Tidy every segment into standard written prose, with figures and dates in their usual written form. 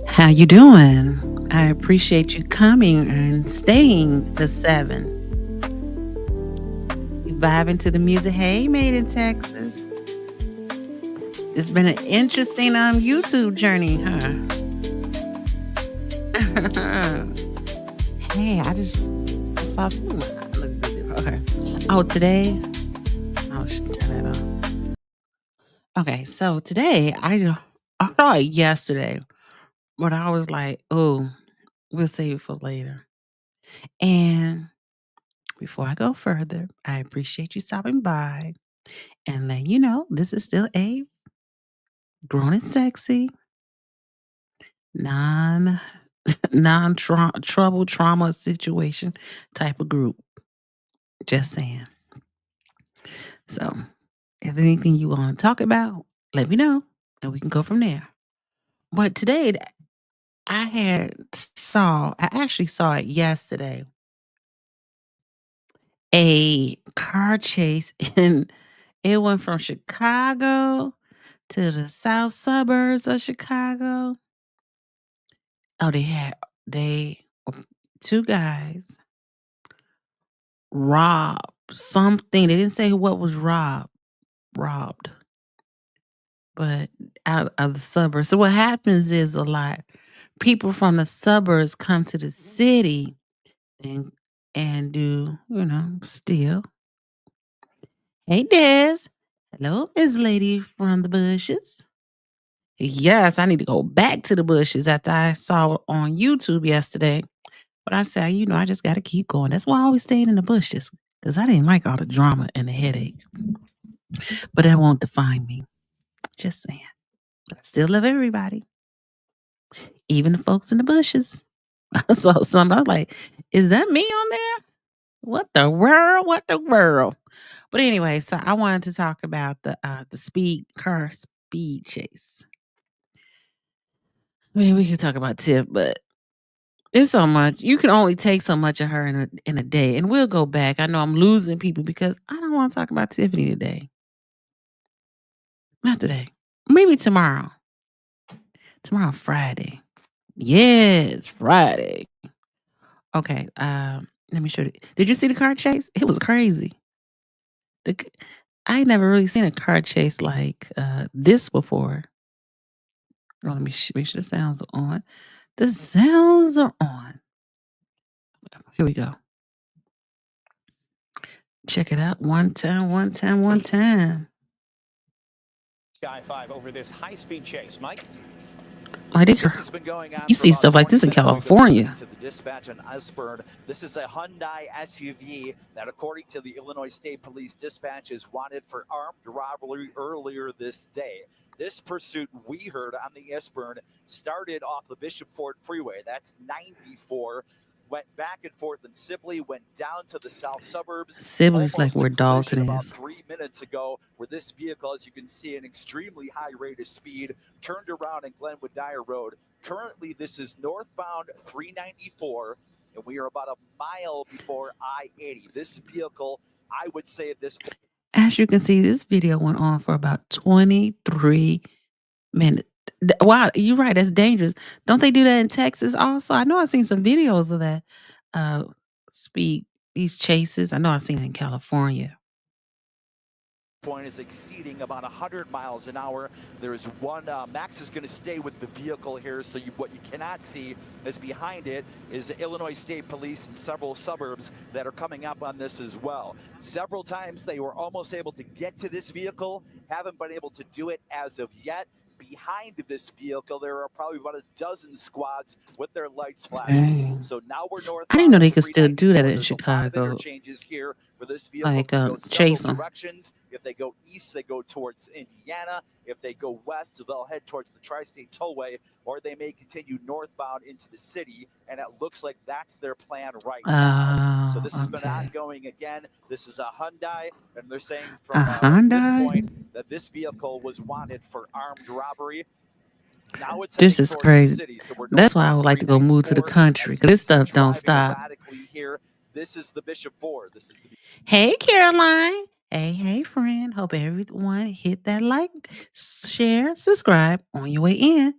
How you doing? I appreciate you coming and staying the 7. You vibing to the music. Hey, made in Texas. It's been an interesting YouTube journey, huh? Hey, I just saw some. Okay. Oh, today. I'll just turn that on. Okay, so today I saw it yesterday, but I was like, oh, we'll save it for later. And before I go further, I appreciate you stopping by and letting you know this is still a grown and sexy, non trouble trauma situation type of group. Just saying. So if anything you want to talk about, let me know and we can go from there. But today I actually saw it yesterday, a car chase and it went from Chicago to the south suburbs of Chicago. Oh, they two guys robbed something. They didn't say what was robbed, but out of the suburbs. So what happens is a lot people from the suburbs come to the city and do, steal. Hey Des. Hello, Miss Lady from the bushes. Yes, I need to go back to the bushes after I saw it on YouTube yesterday. But I said, I just got to keep going. That's why I always stayed in the bushes because I didn't like all the drama and the headache. But that won't define me. Just saying. But I still love everybody, even the folks in the bushes. I saw some. I was like, is that me on there? What the world? What the world? But anyway, so I wanted to talk about the speed chase. I mean, we could talk about Tiff, but it's so much. You can only take so much of her in a day, and we'll go back. I know I'm losing people because I don't want to talk about Tiffany today. Not today. Maybe tomorrow. Tomorrow, Friday. Yes, Friday. Okay. Let me show you. Did you see the car chase? It was crazy. I never really seen a car chase like this before. Oh, let me make sure the sounds are on. The sounds are on. Here we go. Check it out. One time. I-5 over this high-speed chase, Mike. This has been going on. You see stuff like this in California. To the dispatch on Usburn. This is a Hyundai SUV that, according to the Illinois State Police dispatch, is wanted for armed robbery earlier this day. This pursuit we heard on the Usburn started off the Bishop Ford Freeway. That's 94. Went back and forth in Sibley, went down to the south suburbs. Sibley's like where Dalton about is. 3 minutes ago, where this vehicle, as you can see, an extremely high rate of speed, turned around in Glenwood Dyer Road. Currently, this is northbound 394, and we are about a mile before I-80. This vehicle, I would say at this point. As you can see, this video went on for about 23 minutes. Wow, you're right. That's dangerous. Don't they do that in Texas also? I know I've seen some videos of that these chases. I know I've seen it in California. Point is exceeding about 100 miles an hour. There is one, Max is going to stay with the vehicle here, so what you cannot see is behind it is the Illinois State Police in several suburbs that are coming up on this as well. Several times they were almost able to get to this vehicle, haven't been able to do it as of yet. Behind this vehicle, there are probably about a dozen squads with their lights flashing. So now we're north. I didn't know they could still do that in Chicago. A lot of interchanges here for this vehicle like to go several directions. If they go east, they go towards Indiana. If they go west, they'll head towards the Tri-State Tollway, or they may continue northbound into the city. And it looks like that's their plan right now. So this has been ongoing again. This is a Hyundai, and they're saying from this point that this vehicle was wanted for armed robbery. Now it's this is crazy. So that's why I would like to go move to the country, because this stuff don't stop. Here. This is the Bishop Ford. This is the Hey, Caroline. Hey, friend. Hope everyone hit that like, share, subscribe on your way in.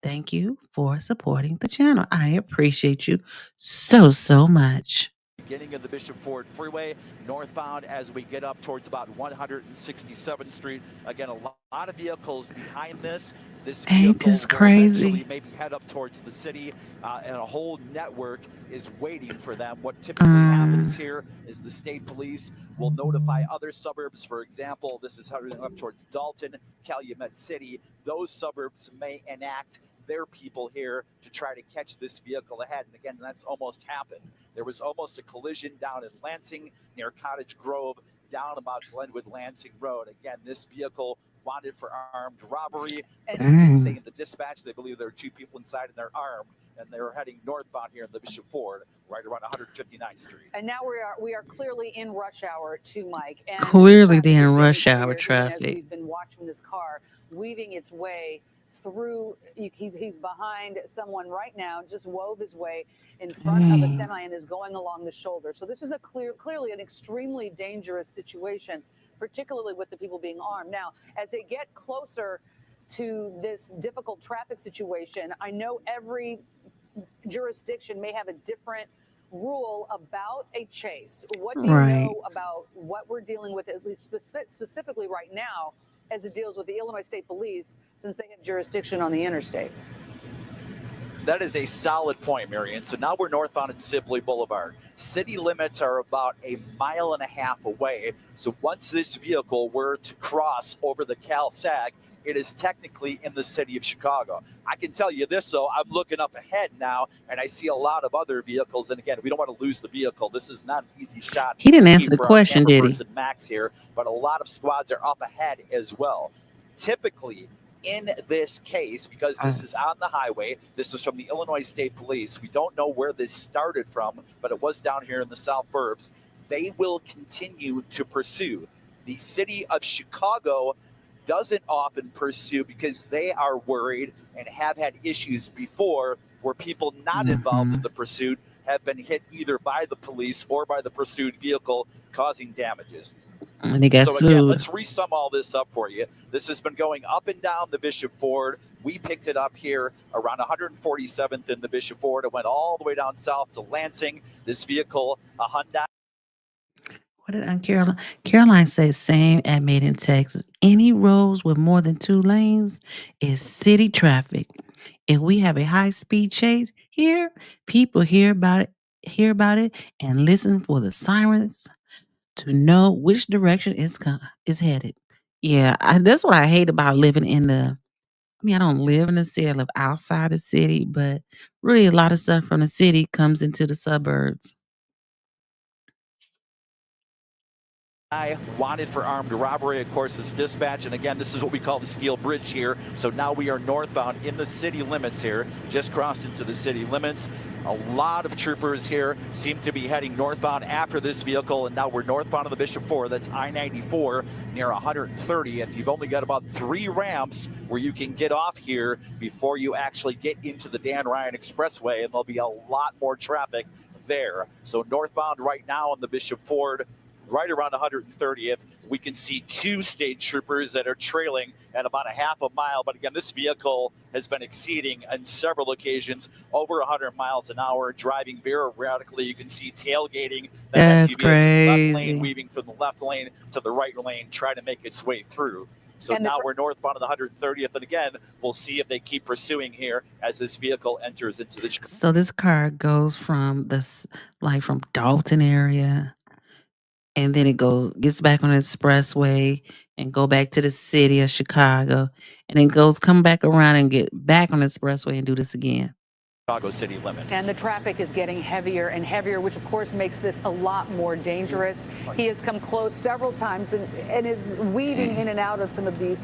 Thank you for supporting the channel. I appreciate you so much. Beginning of the Bishop Ford Freeway, northbound as we get up towards about 167th Street. Again, a lot of vehicles behind this. This ain't this crazy? Eventually maybe head up towards the city, and a whole network is waiting for them. What typically happens here is the state police will notify other suburbs. For example, this is heading up towards Dalton, Calumet City. Those suburbs may enact their people here to try to catch this vehicle ahead. And again, that's almost happened. There was almost a collision down in Lansing near Cottage Grove, down about Glenwood Lansing Road. Again, this vehicle wanted for armed robbery. And they say in the dispatch, they believe there are two people inside and they're armed, and they're heading northbound here in the Bishop Ford, right around 159th Street. And now we are clearly in rush hour too, Mike. And clearly they're in rush hour traffic. As we've been watching this car weaving its way through, he's behind someone right now, just wove his way in front of a semi and is going along the shoulder. So this is a clearly an extremely dangerous situation, particularly with the people being armed. Now, as they get closer to this difficult traffic situation. I know every jurisdiction may have a different rule about a chase. What do you know about what we're dealing with, at least specifically right now, as it deals with the Illinois State Police, since they have jurisdiction on the interstate? That is a solid point, Marion. So now we're northbound at Sibley Boulevard. City limits are about a mile and a half away. So once this vehicle were to cross over the Cal Sag, it is technically in the city of Chicago. I can tell you this, though, I'm looking up ahead now, and I see a lot of other vehicles. And again, we don't want to lose the vehicle. This is not an easy shot. He didn't answer the question, did he? Max here, but a lot of squads are up ahead as well. Typically, in this case, because this is on the highway, this is from the Illinois State Police. We don't know where this started from, but it was down here in the South Burbs. They will continue to pursue. The city of Chicago doesn't often pursue because they are worried and have had issues before where people not involved in the pursuit have been hit either by the police or by the pursued vehicle, causing damages. And they got so again, sued. let's resum all this up for you. This has been going up and down the Bishop Ford. We picked it up here around 147th in the Bishop Ford. It went all the way down south to Lansing. This vehicle, a Hyundai. What did Aunt Caroline? Caroline said same at Made in Texas. Any roads with more than 2 lanes is city traffic. If we have a high-speed chase here, people hear about it, and listen for the sirens to know which direction is headed. Yeah, that's what I hate about living in the. I mean, I don't live in the city. I live outside the city, but really, a lot of stuff from the city comes into the suburbs. Wanted for armed robbery. Of course, it's dispatch. And again, this is what we call the Steel Bridge here. So now we are northbound in the city limits here, just crossed into the city limits. A lot of troopers here seem to be heading northbound after this vehicle. And now we're northbound of the Bishop 4. That's I-94 near 130th. You've only got about 3 ramps where you can get off here before you actually get into the Dan Ryan Expressway. And there'll be a lot more traffic there. So northbound right now on the Bishop Ford, right around 130th, we can see 2 state troopers that are trailing at about a half a mile. But again, this vehicle has been exceeding on several occasions over 100 miles an hour, driving very erratically. You can see tailgating. That's SUV left lane, crazy. weaving from the left lane to the right lane, trying to make its way through. So now we're northbound of the 130th. And again, we'll see if they keep pursuing here as this vehicle enters into the... So this car goes from from Dalton area, and then it gets back on the expressway and go back to the city of Chicago, and then come back around and get back on the expressway and do this again. Chicago city limits. And the traffic is getting heavier and heavier, which of course makes this a lot more dangerous. He has come close several times and is weaving in and out of some of these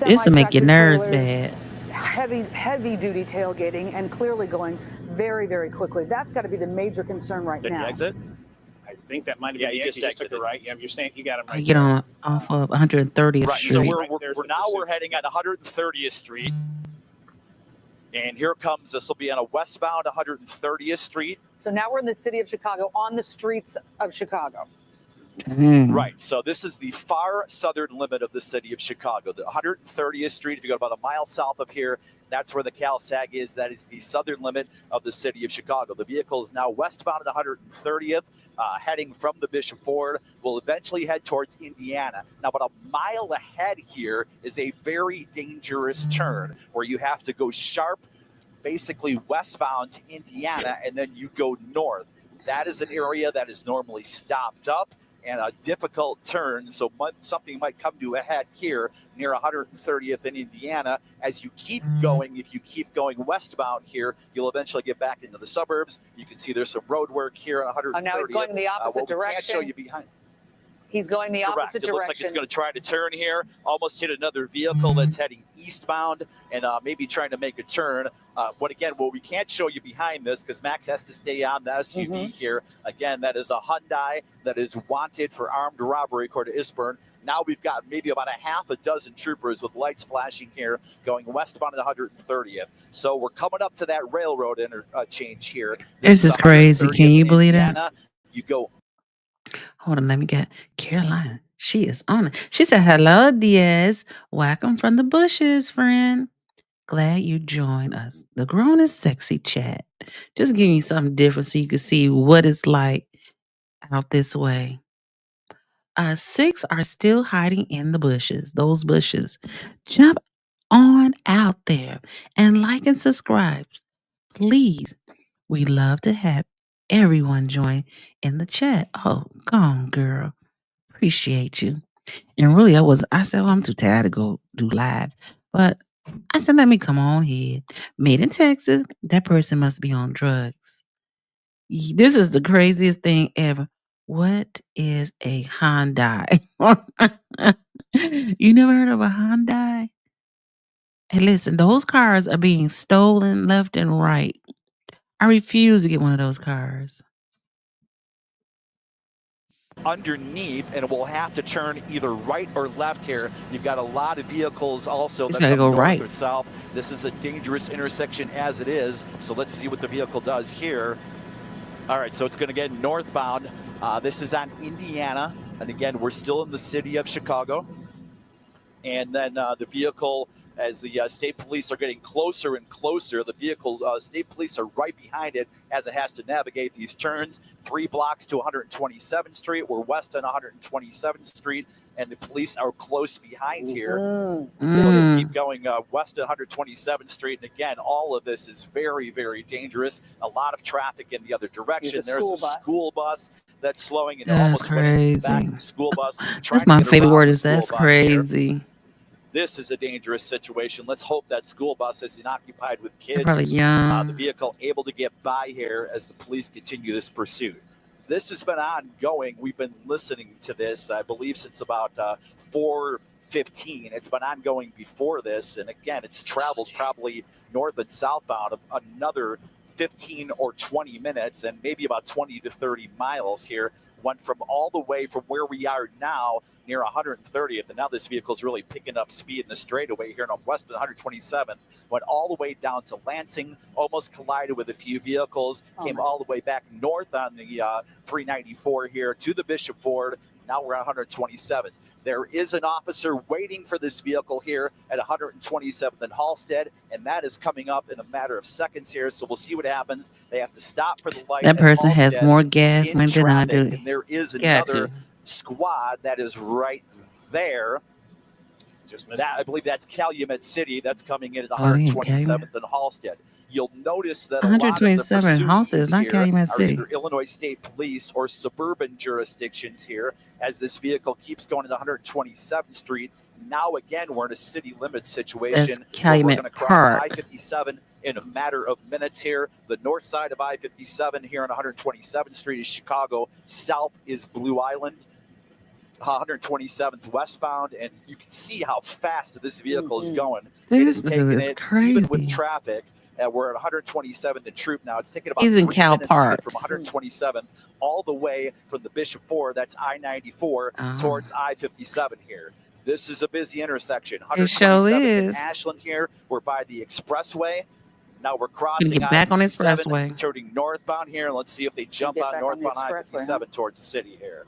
This will make your nerves semi-tractor bad. heavy duty tailgating, and clearly going very, very quickly. That's got to be the major concern right Did now. you exit? I think that might have been you the just exit. You took the exited. right. Yeah, you're saying you got him right. You get on off of 130th Right. Street. So There's the we're pursuit. heading at 130th Street. And here comes, this will be on a westbound 130th Street. So now we're in the city of Chicago, on the streets of Chicago. Right. So this is the far southern limit of the city of Chicago. The 130th Street, if you go about a mile south of here, that's where the Cal Sag is. That is the southern limit of the city of Chicago. The vehicle is now westbound at 130th, heading from the Bishop Ford. Will eventually head towards Indiana. Now, about a mile ahead here is a very dangerous turn where you have to go sharp, basically westbound to Indiana, and then you go north. That is an area that is normally stopped up and a difficult turn, so something might come to a head here near 130th in Indiana. As you keep going, if you keep going westbound here, you'll eventually get back into the suburbs. You can see there's some road work here on 130th. Oh, now he's going the opposite direction. Can't show you behind. He's going the Correct. opposite It direction. looks like he's going to try to turn here, almost hit another vehicle that's heading eastbound, and maybe trying to make a turn. What we can't show you behind this because Max has to stay on the SUV here. Again, that is a Hyundai that is wanted for armed robbery, according to Isburn. Now we've got maybe about a half a dozen troopers with lights flashing here going westbound at 130th. So we're coming up to that railroad interchange here. This is crazy. Can you believe that? You go Hold on, let me get Carolina. She is on it. She said, "Hello, Diaz. Welcome from the bushes, friend. Glad you joined us. The grown is sexy chat. Just giving you something different so you can see what it's like out this way. Six are still hiding in the bushes. Those bushes. Jump on out there and like and subscribe. Please. We love to have everyone join in the chat. Oh, go on, girl. Appreciate you. And really, I said, well, I'm too tired to go do live. But I said, let me come on here. Made in Texas. That person must be on drugs. This is the craziest thing ever. What is a Hyundai? You never heard of a Hyundai? Hey, listen, those cars are being stolen left and right. I refuse to get one of those cars. Underneath, and it will have to turn either right or left here. You've got a lot of vehicles also It's that gotta come go north right. or south. This is a dangerous intersection as it is, so let's see what the vehicle does here. All right, so it's going to get northbound. This is on Indiana, and again, we're still in the city of Chicago. And then the vehicle, as the state police are getting closer and closer, the vehicle, state police are right behind it as it has to navigate these turns. 3 blocks to 127th Street. We're west on 127th Street, and the police are close behind here. So let's keep going west at 127th Street. And again, all of this is very, very dangerous. A lot of traffic in the other direction. There's a school bus that's slowing, and it That's almost went into the back crazy. of the school bus. That's Trying my to get favorite around word the is school that's bus here. crazy. This is a dangerous situation. Let's hope that school bus isn't occupied with They're kids. probably The young. vehicle able to get by here as the police continue this pursuit. This has been ongoing. We've been listening to this, I believe, since about 4:15. It's been ongoing before this. And again, it's traveled probably north and southbound of another 15 or 20 minutes and maybe about 20 to 30 miles here. Went from all the way from where we are now near 130th, and now this vehicle is really picking up speed in the straightaway here on west of 127th. Went all the way down to Lansing, almost collided with a few vehicles, came all the way back north on the 394 here to the Bishop Ford. Now we're at 127th. There is an officer waiting for this vehicle here at 127th and Halstead, and that is coming up in a matter of seconds here. So we'll see what happens. They have to stop for the light. That at person has Halstead more gas in money than I traffic, do. and there is Got another to. squad that is right there. Just missed That I believe that's Calumet City. That's coming in at Oh, they in Calumet. 127th and Halstead. You'll notice that a lot of the 127 Halstead is pursuees not here Calumet are City. either Illinois State Police or suburban jurisdictions here as this vehicle keeps going to 127th Street. Now again, we're in a city limit situation. That's Where we're Calumet going to cross Park. I-57 in a matter of minutes here. The north side of I-57 here on 127th Street is Chicago. South is Blue Island. 127th westbound, and you can see how fast this vehicle is going. It is This taking dude is it even with crazy. traffic. We're at 127th and Troop now. It's taking about He's in 3 Cal minutes to Park. get from 127th all the way from the Bishop Ford, that's I-94, towards I-57 here. This is a busy intersection. It sure 127th is. and Ashland here. We're by the expressway. Now we're Gonna crossing get back on the I-57, expressway. turning northbound here. Let's see if they jump get on back on the northbound expressway, I-57 towards the city here.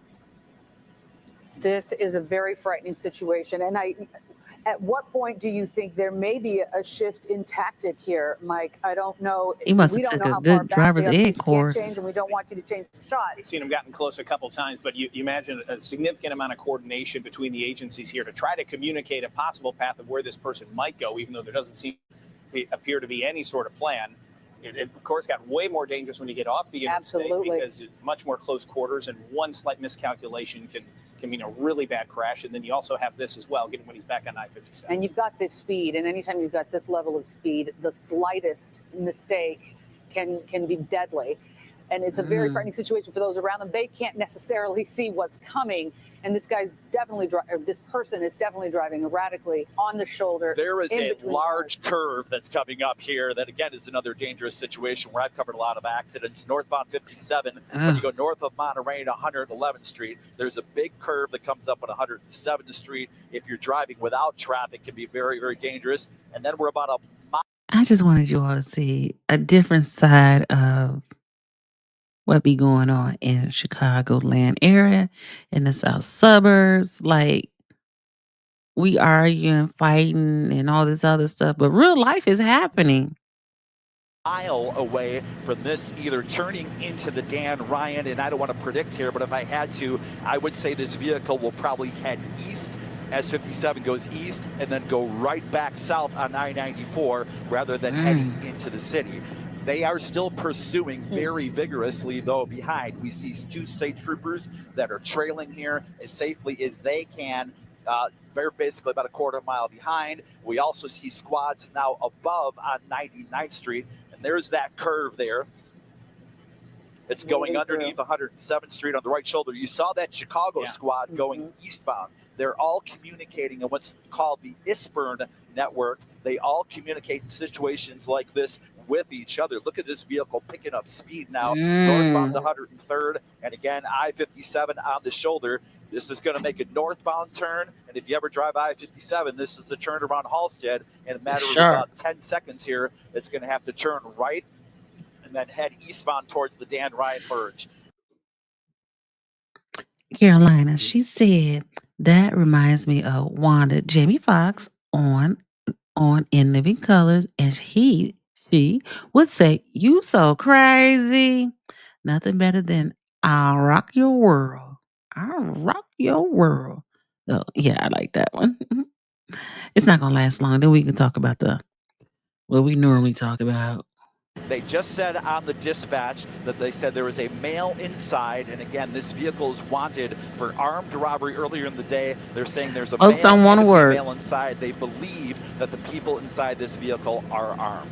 This is a very frightening situation. And at what point do you think there may be a shift in tactic here, Mike? I don't know. He must We have don't took know a how far good back driver's the ed updates course. can't change, and we don't want you to change the shot. We've seen them gotten close a couple times, but you imagine a significant amount of coordination between the agencies here to try to communicate a possible path of where this person might go, even though there doesn't appear to be any sort of plan. It, of course, got way more dangerous when you get off the interstate because it's much more close quarters, and one slight miscalculation can mean a really bad crash. And then you also have this as well, getting when he's back on I-57. And you've got this speed, and anytime you've got this level of speed, the slightest mistake can be deadly. And it's a very frightening situation for those around them. They can't necessarily see what's coming. And this guy's definitely this person is definitely driving erratically on the shoulder. There is a large curve that's coming up here that, again, is another dangerous situation where I've covered a lot of accidents. Northbound 57, when you go north of Monterey to 111th Street, there's a big curve that comes up on 107th Street. If you're driving without traffic, it can be very, very dangerous. And then we're about a mile. I just wanted you all to see a different side of what be going on in Chicagoland area, in the south suburbs. Like, we arguing, fighting, and all this other stuff, but real life is happening. Mile away from this either turning into the Dan Ryan, and I don't want to predict here, but if I had to, I would say this vehicle will probably head east as 57 goes east and then go right back south on I-94 rather than heading into the city. They are still pursuing very vigorously, though, behind. We see 2 state troopers that are trailing here as safely as they can. They're basically about a quarter mile behind. We also see squads now above on 99th Street. And there's that curve there. It's going underneath 107th Street on the right shoulder. You saw that Chicago squad going eastbound. They're all communicating in what's called the ISPERN network. They all communicate in situations like this with each other. Look at this vehicle picking up speed now, northbound to 103rd, and again, I-57 on the shoulder. This is going to make a northbound turn, and if you ever drive I-57, this is the turn around Halstead. In a matter of about 10 seconds here, it's going to have to turn right and then head eastbound towards the Dan Ryan merge. Carolina, she said that reminds me of Wanda Jamie Foxx on In Living Colors, and she would say, "You so crazy." Nothing better than "I'll rock your world. I'll rock your world." So yeah, I like that one. It's not gonna last long. Then we can talk about what we normally talk about. They just said on the dispatch that they said there was a male inside, and again, this vehicle is wanted for armed robbery. Earlier in the day, they're saying there's a Folks male don't want and to a work. female inside. They believe that the people inside this vehicle are armed.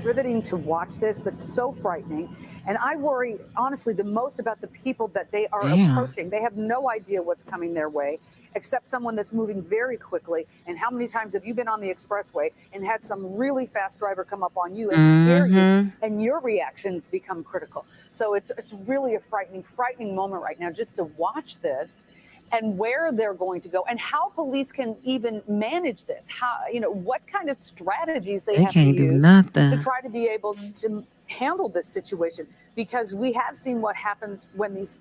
Riveting to watch this, but so frightening. And I worry, honestly, the most about the people that they are approaching. They have no idea what's coming their way, except someone that's moving very quickly. And how many times have you been on the expressway and had some really fast driver come up on you and scare you, and your reactions become critical? So it's really a frightening moment right now just to watch this and where they're going to go and how police can even manage this. How, what kind of strategies they have to use to try to be able to handle this situation, because we have seen what happens when these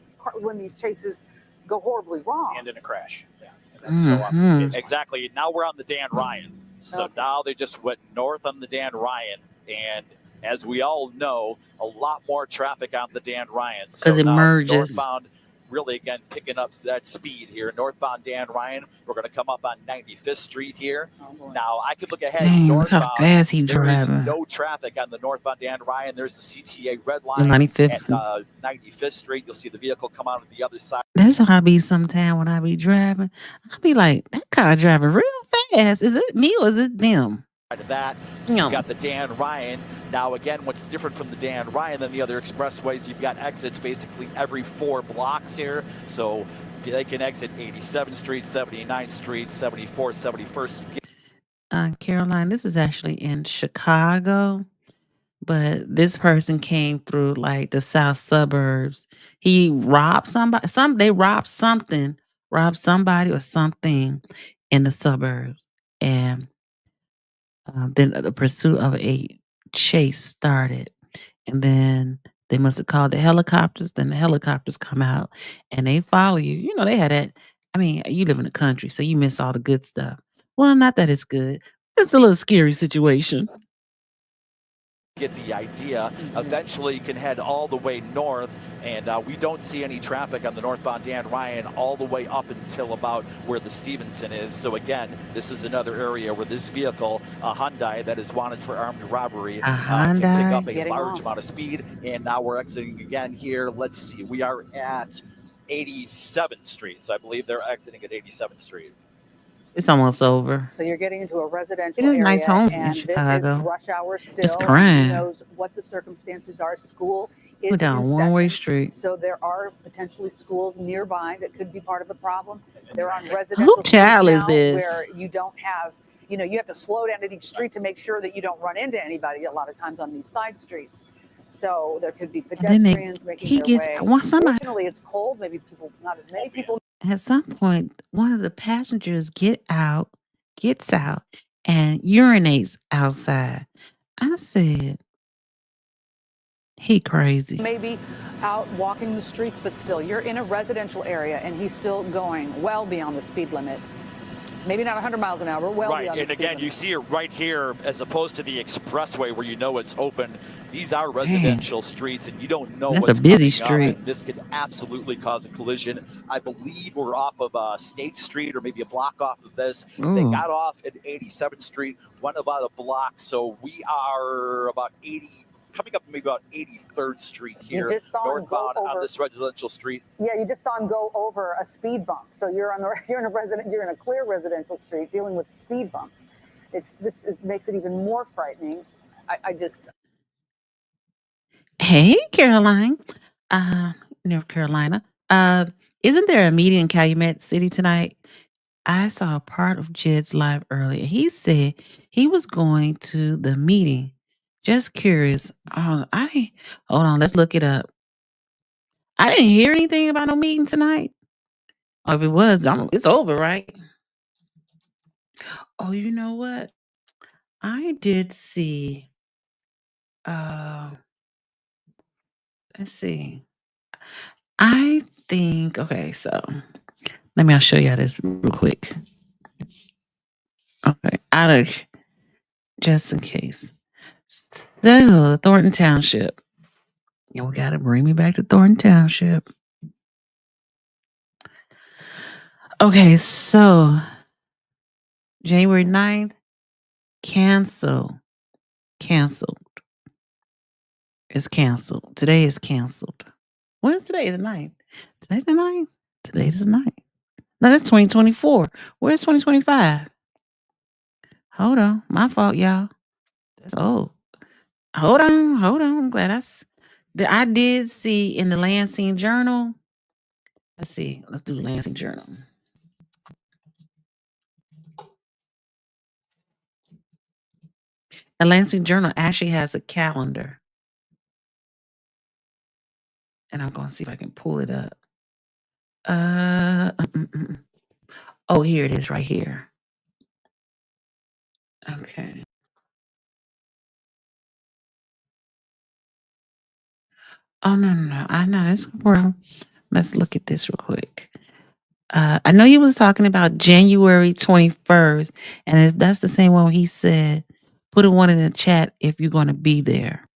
chases go horribly wrong. And in a crash. Yeah. And that's so often the case. Exactly. Now we're on the Dan Ryan. So now they just went north on the Dan Ryan. And as we all know, a lot more traffic on the Dan Ryan. Because it merges. Northbound, really, again, picking up that speed here. Northbound Dan Ryan, we're going to come up on 95th Street here. Now, I could look ahead. Dang, northbound, look how fast he there is driving. no traffic on the northbound Dan Ryan. There's the CTA red line 95th. at 95th Street. You'll see the vehicle come out on the other side. That's how I be sometime when I be driving. I'll be like, that car driving real fast. Is it me or is it them? To that, you got the Dan Ryan. Now, again, what's different from the Dan Ryan than the other expressways, you've got exits basically every 4 blocks here. So they can exit 87th Street, 79th Street, 74th, 71st. Caroline, this is actually in Chicago, but this person came through like the south suburbs. He robbed somebody. They robbed somebody or something in the suburbs, and then the pursuit of a chase started, and then they must have called the helicopters. Then the helicopters come out and they follow you. You know, they had that. I mean, you live in the country, so you miss all the good stuff. Well, not that it's good. It's a little scary situation. Get the idea. Eventually, you can head all the way north, and we don't see any traffic on the northbound Dan Ryan all the way up until about where the Stevenson is. So again, this is another area where this vehicle, a Hyundai that is wanted for armed robbery, can pick up a large amount of speed. And now we're exiting again here. Let's see. We are at 87th Street. So I believe they're exiting at 87th Street. It's almost over. So you're getting into a residential It is area, nice homes in and Chicago. This is rush hour still. It's crime. Who knows what the circumstances are? School is We're down in one-way session, street. so there are potentially schools nearby that could be part of the problem. They're on residential Who child streets is now this? where you don't have, you have to slow down at each street to make sure that you don't run into anybody a lot of times on these side streets. So there could be pedestrians making their way. Unfortunately, it's cold. Maybe not as many people. At some point, one of the passengers gets out and urinates outside. I said, He crazy. Maybe out walking the streets, but still, you're in a residential area and he's still going well beyond the speed limit. Maybe not 100 miles an hour, but well right. beyond And the speed again, limit. you see it right here as opposed to the expressway where you know it's open. These are Man, residential streets and you don't know that's a what's busy coming up. street. And this could absolutely cause a collision. I believe we're off of State Street or maybe a block off of this. They Ooh. got off at 87th Street, went about a block. So we are about 80, coming up maybe about 83rd Street here, northbound on this residential street. Yeah, you just saw him go over a speed bump. So you're in a clear residential street dealing with speed bumps. Makes it even more frightening. I just Hey, Caroline, uh, North Carolina. Uh, isn't there a meeting in Calumet City tonight? I saw a part of Jed's live earlier. He said he was going to the meeting. Just curious. Hold on. Let's look it up. I didn't hear anything about no meeting tonight. Or if it was, it's over, right? Oh, you know what? I did see. Uh, let's see. I think. Okay, so let me. I'll show you this real quick. Okay, just in case. So, Thornton Township. And we got to bring me back to Thornton Township. Okay, so January 9th, canceled. It's canceled. Today is canceled. When is today? The 9th. Today's the 9th? Today's the 9th. No, that's 2024. Where's 2025? Hold on. My fault, y'all. That's old. Hold on. I'm glad I did see in the Lansing Journal. Let's see. Let's do the Lansing Journal. The Lansing Journal actually has a calendar. And I'm going to see if I can pull it up. Oh, here it is right here. Okay. Oh, no. I know it's well. Let's look at this real quick. I know he was talking about January 21st, and if that's the same one he said, put a one in the chat if you're going to be there.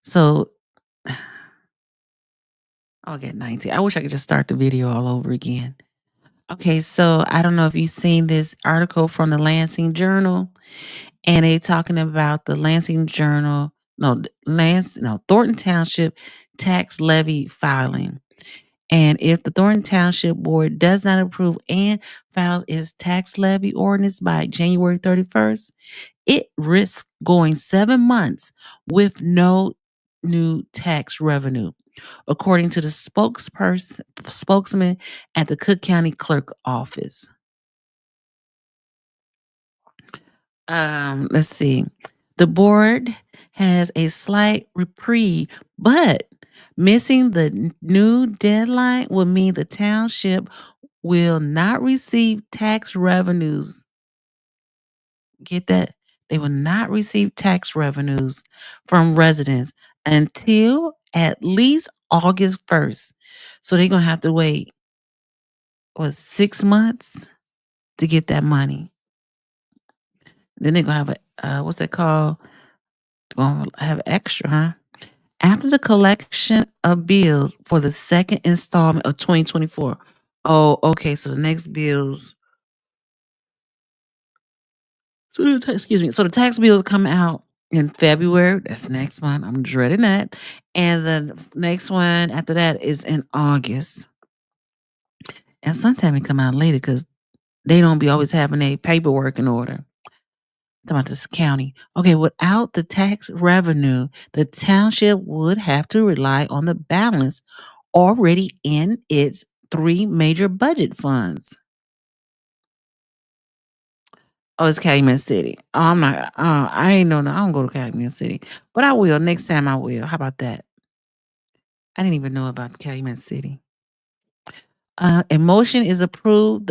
So I'll get 19. I wish I could just start the video all over again. Okay, so I don't know if you've seen this article from the Lansing Journal, and they talking about the Lansing Journal, Thornton Township tax levy filing. And if the Thornton Township Board does not approve and files its tax levy ordinance by January 31st, it risks going 7 months with no new tax revenue, according to the spokesman at the Cook County Clerk Office. Let's see. The board has a slight reprieve, but missing the new deadline will mean the township will not receive tax revenues. Get that? They will not receive tax revenues from residents until at least August 1st. So they're going to have to wait, 6 months to get that money. Then they're going to have what's that called? Going to have extra, huh? After the collection of bills for the second installment of 2024. Oh, okay. So the next bills. So the tax bills come out in February. That's next month. I'm dreading that. And the next one after that is in August. And sometimes it come out later because they don't be always having their paperwork in order. About this county. Okay, without the tax revenue, the township would have to rely on the balance already in its 3 major budget funds. Oh, it's Calumet City. Oh, I'm not. I ain't know. I don't go to Calumet City, but I will next time. I will. How about that? I didn't even know about Calumet City. A motion is approved.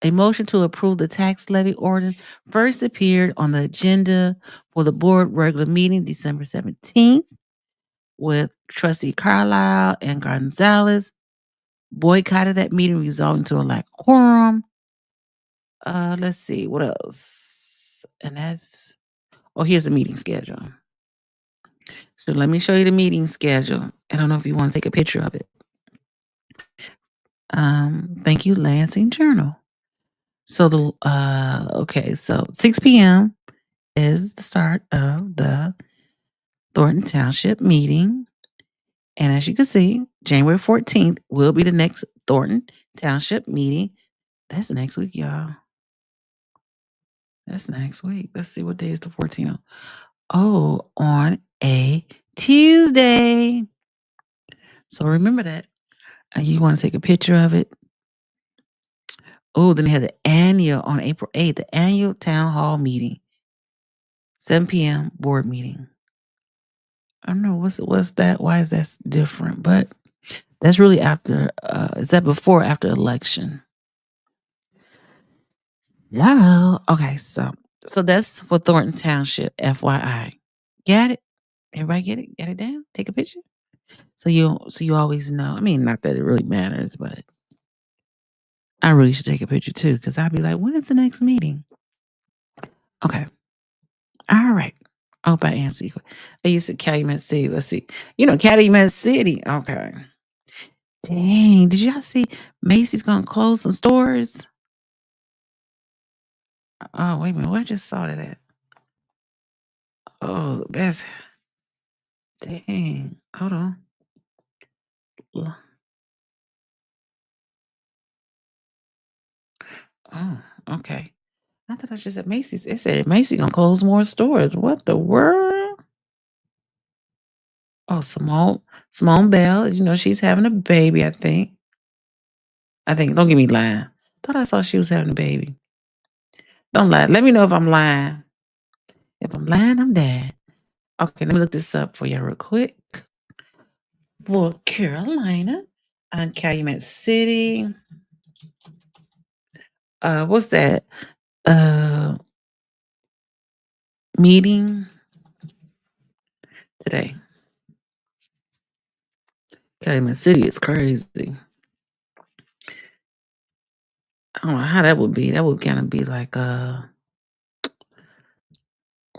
A motion to approve the tax levy ordinance first appeared on the agenda for the board regular meeting December 17th with trustee Carlisle and Gonzalez. Boycotted that meeting, resulting to a lack of quorum. Let's see what else. And that's here's the meeting schedule. So let me show you the meeting schedule. I don't know if you want to take a picture of it. Thank you, Lansing Journal. So so 6 p.m. is the start of the Thornton Township meeting. And as you can see, January 14th will be the next Thornton Township meeting. That's next week, y'all. That's next week. Let's see what day is the 14th. Oh, on a Tuesday. So remember that. You want to take a picture of it. Oh, then they had the annual on April 8th, the annual town hall meeting. 7 p.m. board meeting. I don't know what's that. Why is that different? But that's really after. Is that before or after election? Yeah. Okay. So that's for Thornton Township. FYI. Got it. Everybody get it? Got it down? Take a picture. So you always know. I mean, not that it really matters, but I really should take a picture too, because I'd be like, when is the next meeting? Okay. All right. I hope I answered you. I used to Calumet City. Let's see. Calumet City. Okay. Dang. Did y'all see Macy's gonna close some stores? Oh, wait a minute. Where I just saw that at? Oh, that's dang. Hold on. Oh, okay. I thought I just said Macy's. It said Macy's gonna close more stores. What the world? Oh, Simone Bell. She's having a baby, I think. Don't get me lying. Thought I saw she was having a baby. Don't lie. Let me know if I'm lying. If I'm lying, I'm dead. Okay, let me look this up for you real quick. Well, Carolina and Calumet City. What's that? Meeting today. Calumet City is crazy. I don't know how that would be. That would kind of be like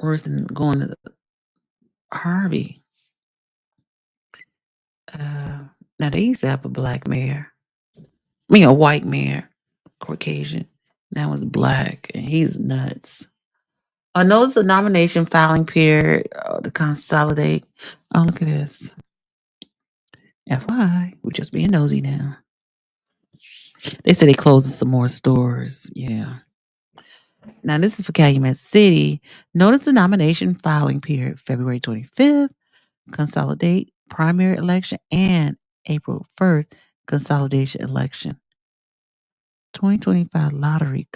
worse than going to Harvey. Now they used to have a black mayor. I mean a white mayor, Caucasian. Now it's black and he's nuts. Notice the nomination filing period to consolidate. Oh, look at this. FYI, we're just being nosy now. They said they closing some more stores. Yeah. Now this is for Calumet City. Notice the nomination filing period, February 25th, consolidate primary election, and April 1st, consolidation election. 2025 lottery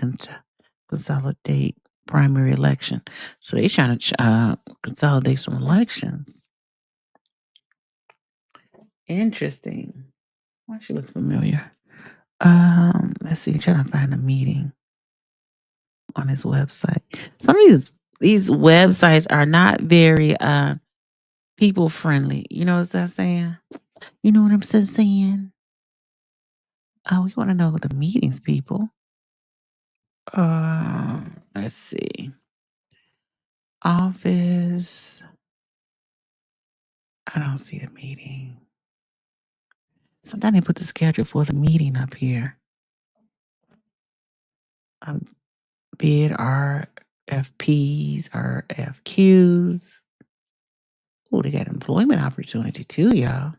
consolidate primary election. So they're trying to consolidate some elections. Interesting. Why she look familiar? Let's see. Trying to find a meeting on his website. Some of these websites are not very people friendly. You know what I'm saying? You know what I'm saying? We want to know the meetings, people. Let's see. Office. I don't see the meeting. Sometimes they put the schedule for the meeting up here. Bid RFPs, RFQs. Oh, they got employment opportunity too, y'all.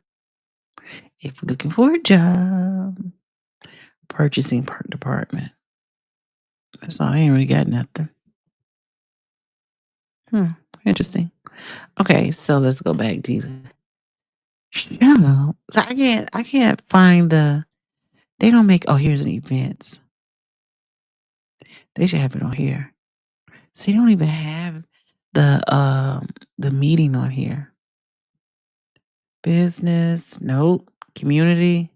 If you're looking for a job, purchasing department. That's all. I ain't really got nothing. Interesting. Okay, so let's go back to the show. So I can't find they don't make here's an events. They should have it on here. See, they don't even have the meeting on here. Business, nope. Community,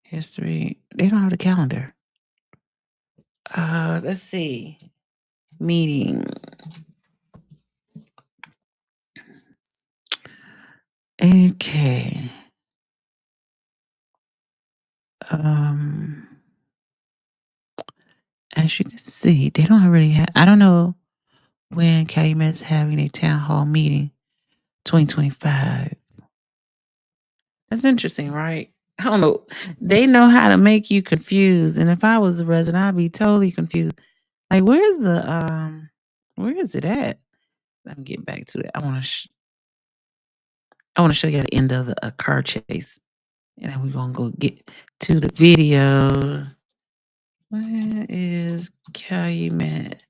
history. They don't have the calendar. Let's see. Meeting. Okay. Um, as you can see, they don't really have. I don't know when Calumet's having a town hall meeting, 2025. That's interesting, right? I don't know. They know how to make you confused, and if I was a resident, I'd be totally confused. Like, where is it at? Let me get back to it. I want to show you the end of a car chase, and then we're gonna go get to the video. Where is Calumet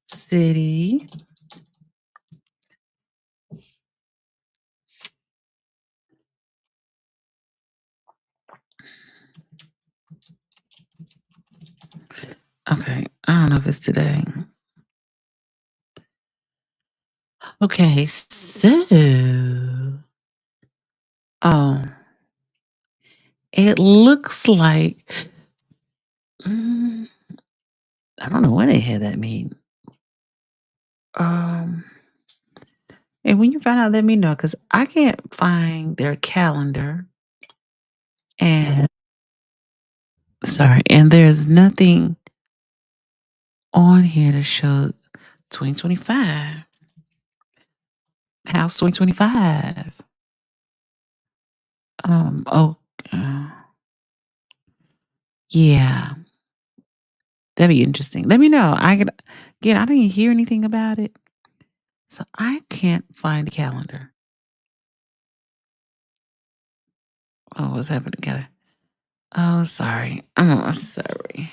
City? Okay, I don't know if it's today. Okay, so oh, it looks like mm, I don't know when they had that meeting. Um, and when you find out, let me know because I can't find their calendar. And sorry, and there's nothing on here to show 2025. How's 2025? Oh, uh, yeah, that'd be interesting. Let me know. Again, I didn't hear anything about it, so I can't find the calendar. Oh, what's happening? Oh, sorry. Oh, sorry.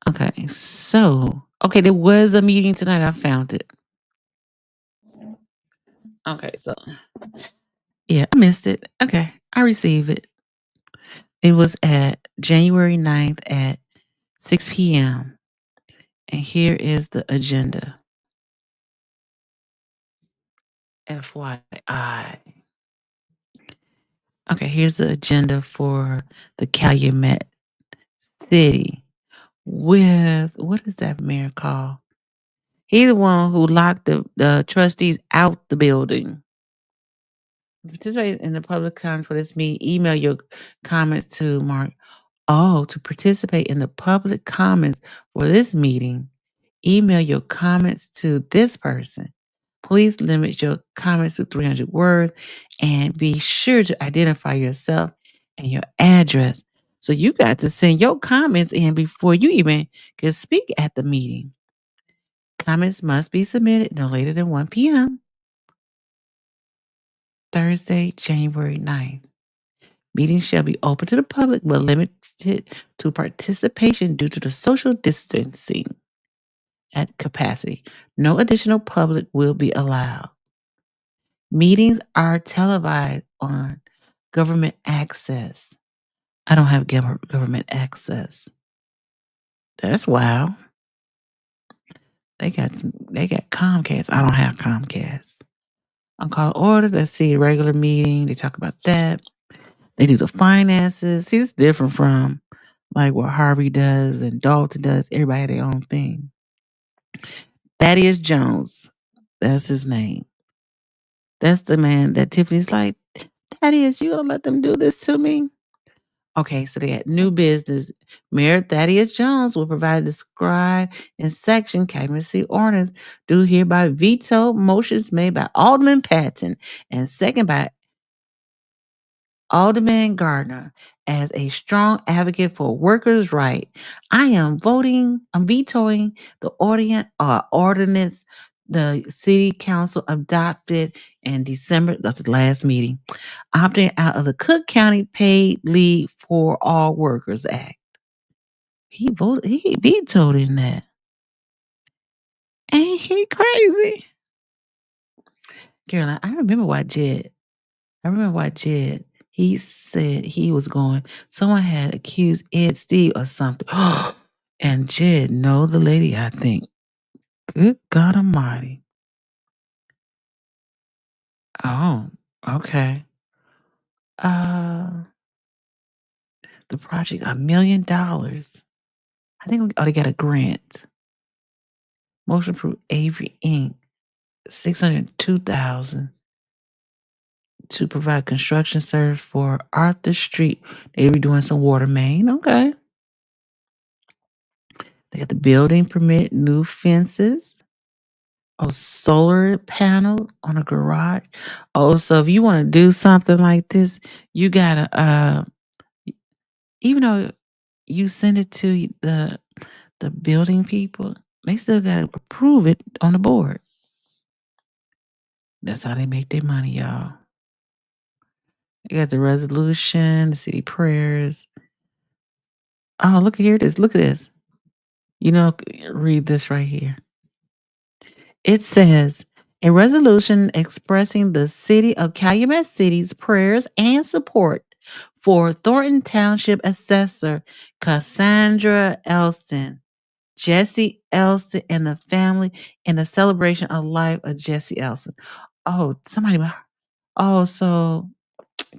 Okay, so there was a meeting tonight. I found it. Okay, so yeah, I missed it. Okay, I received it. It was at January 9th at 6 p.m. And here is the agenda. FYI. Okay, here's the agenda for the Calumet City with what is that mayor called? He the one who locked the trustees out the building. Participate in the public comments for this meeting. Email your comments to Mark. Oh, to participate in the public comments for this meeting, email your comments to this person. Please limit your comments to 300 words and be sure to identify yourself and your address. So you got to send your comments in before you even can speak at the meeting. Comments must be submitted no later than 1 p.m. Thursday, January 9th. Meetings shall be open to the public but limited to participation due to the social distancing at capacity. No additional public will be allowed. Meetings are televised on government access. I don't have government access. That's wild. They got Comcast. I don't have Comcast. On call order, let's see, regular meeting. They talk about that. They do the finances. See, it's different from like what Harvey does and Dalton does. Everybody had their own thing. Thaddeus Jones, that's his name. That's the man that Tiffany's like, Thaddeus, you gonna let them do this to me? Okay, so they had new business. Mayor Thaddeus Jones will provide a describe in section Calumet City ordinance do hereby veto motions made by Alderman Patton and second by Alderman Gardner as a strong advocate for workers' right. I'm vetoing the ordinance the city council adopted in December, that's the last meeting, opting out of the Cook County Paid Leave for All Workers Act. He vetoed in that. Ain't he crazy? Caroline, I remember why Jed, he said he was going, someone had accused Ed Steve or something. And Jed know the lady, I think. Good God Almighty. Oh, okay. Uh, the project $1 million. I think we ought to get a grant. Motion Proof Avery Inc. 602,000 to provide construction service for Arthur Street. They be doing some water main. Okay. They got the building permit, new fences. Oh, solar panel on a garage. Oh, so if you want to do something like this, you gotta even though you send it to the building people, they still gotta approve it on the board. That's how they make their money, y'all. You got the resolution, the city prayers. Oh, look here it is. Look at this. Read this right here. It says a resolution expressing the city of Calumet City's prayers and support for Thornton Township Assessor Cassandra Elston, Jesse Elston, and the family in the celebration of life of Jesse Elston. Oh, somebody. Oh, so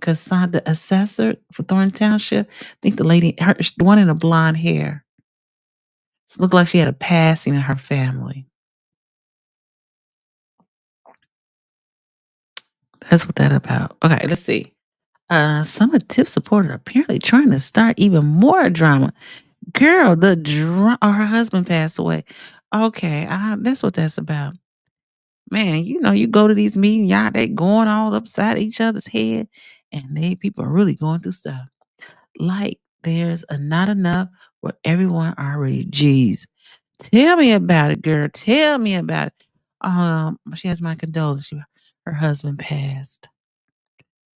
Cassandra, the assessor for Thornton Township. I think the lady, the one in the blonde hair. It looked like she had a passing in her family. That's what that about. Okay, let's see. Some of Tip's supporter apparently trying to start even more drama. Girl, her husband passed away. Okay, that's what that's about. Man, you go to these meetings, y'all, they going all upside each other's head, and people are really going through stuff. Like there's not enough for everyone already. Jeez. Tell me about it, girl. Tell me about it. She has my condolences. Her husband passed.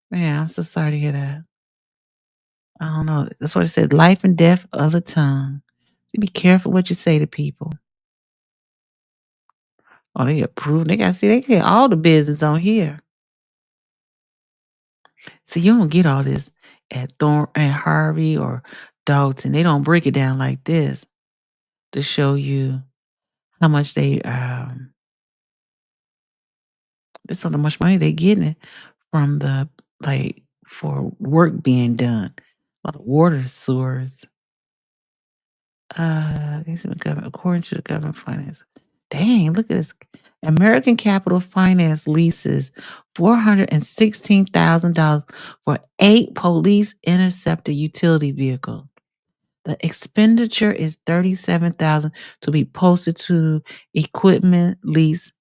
Man, I'm so sorry to hear that. I don't know. That's what it said. Life and death of the tongue. You be careful what you say to people. Oh, they approve. They get all the business on here. See, you don't get all this at Thorn and Harvey or Dalton. They don't break it down like this to show you how much this is how much money they getting from the for work being done. A lot of water sewers. According to the government finance. Dang, look at this. American Capital Finance leases $416,000 for 8 police interceptor utility vehicles. The expenditure is $37,000 to be posted to equipment lease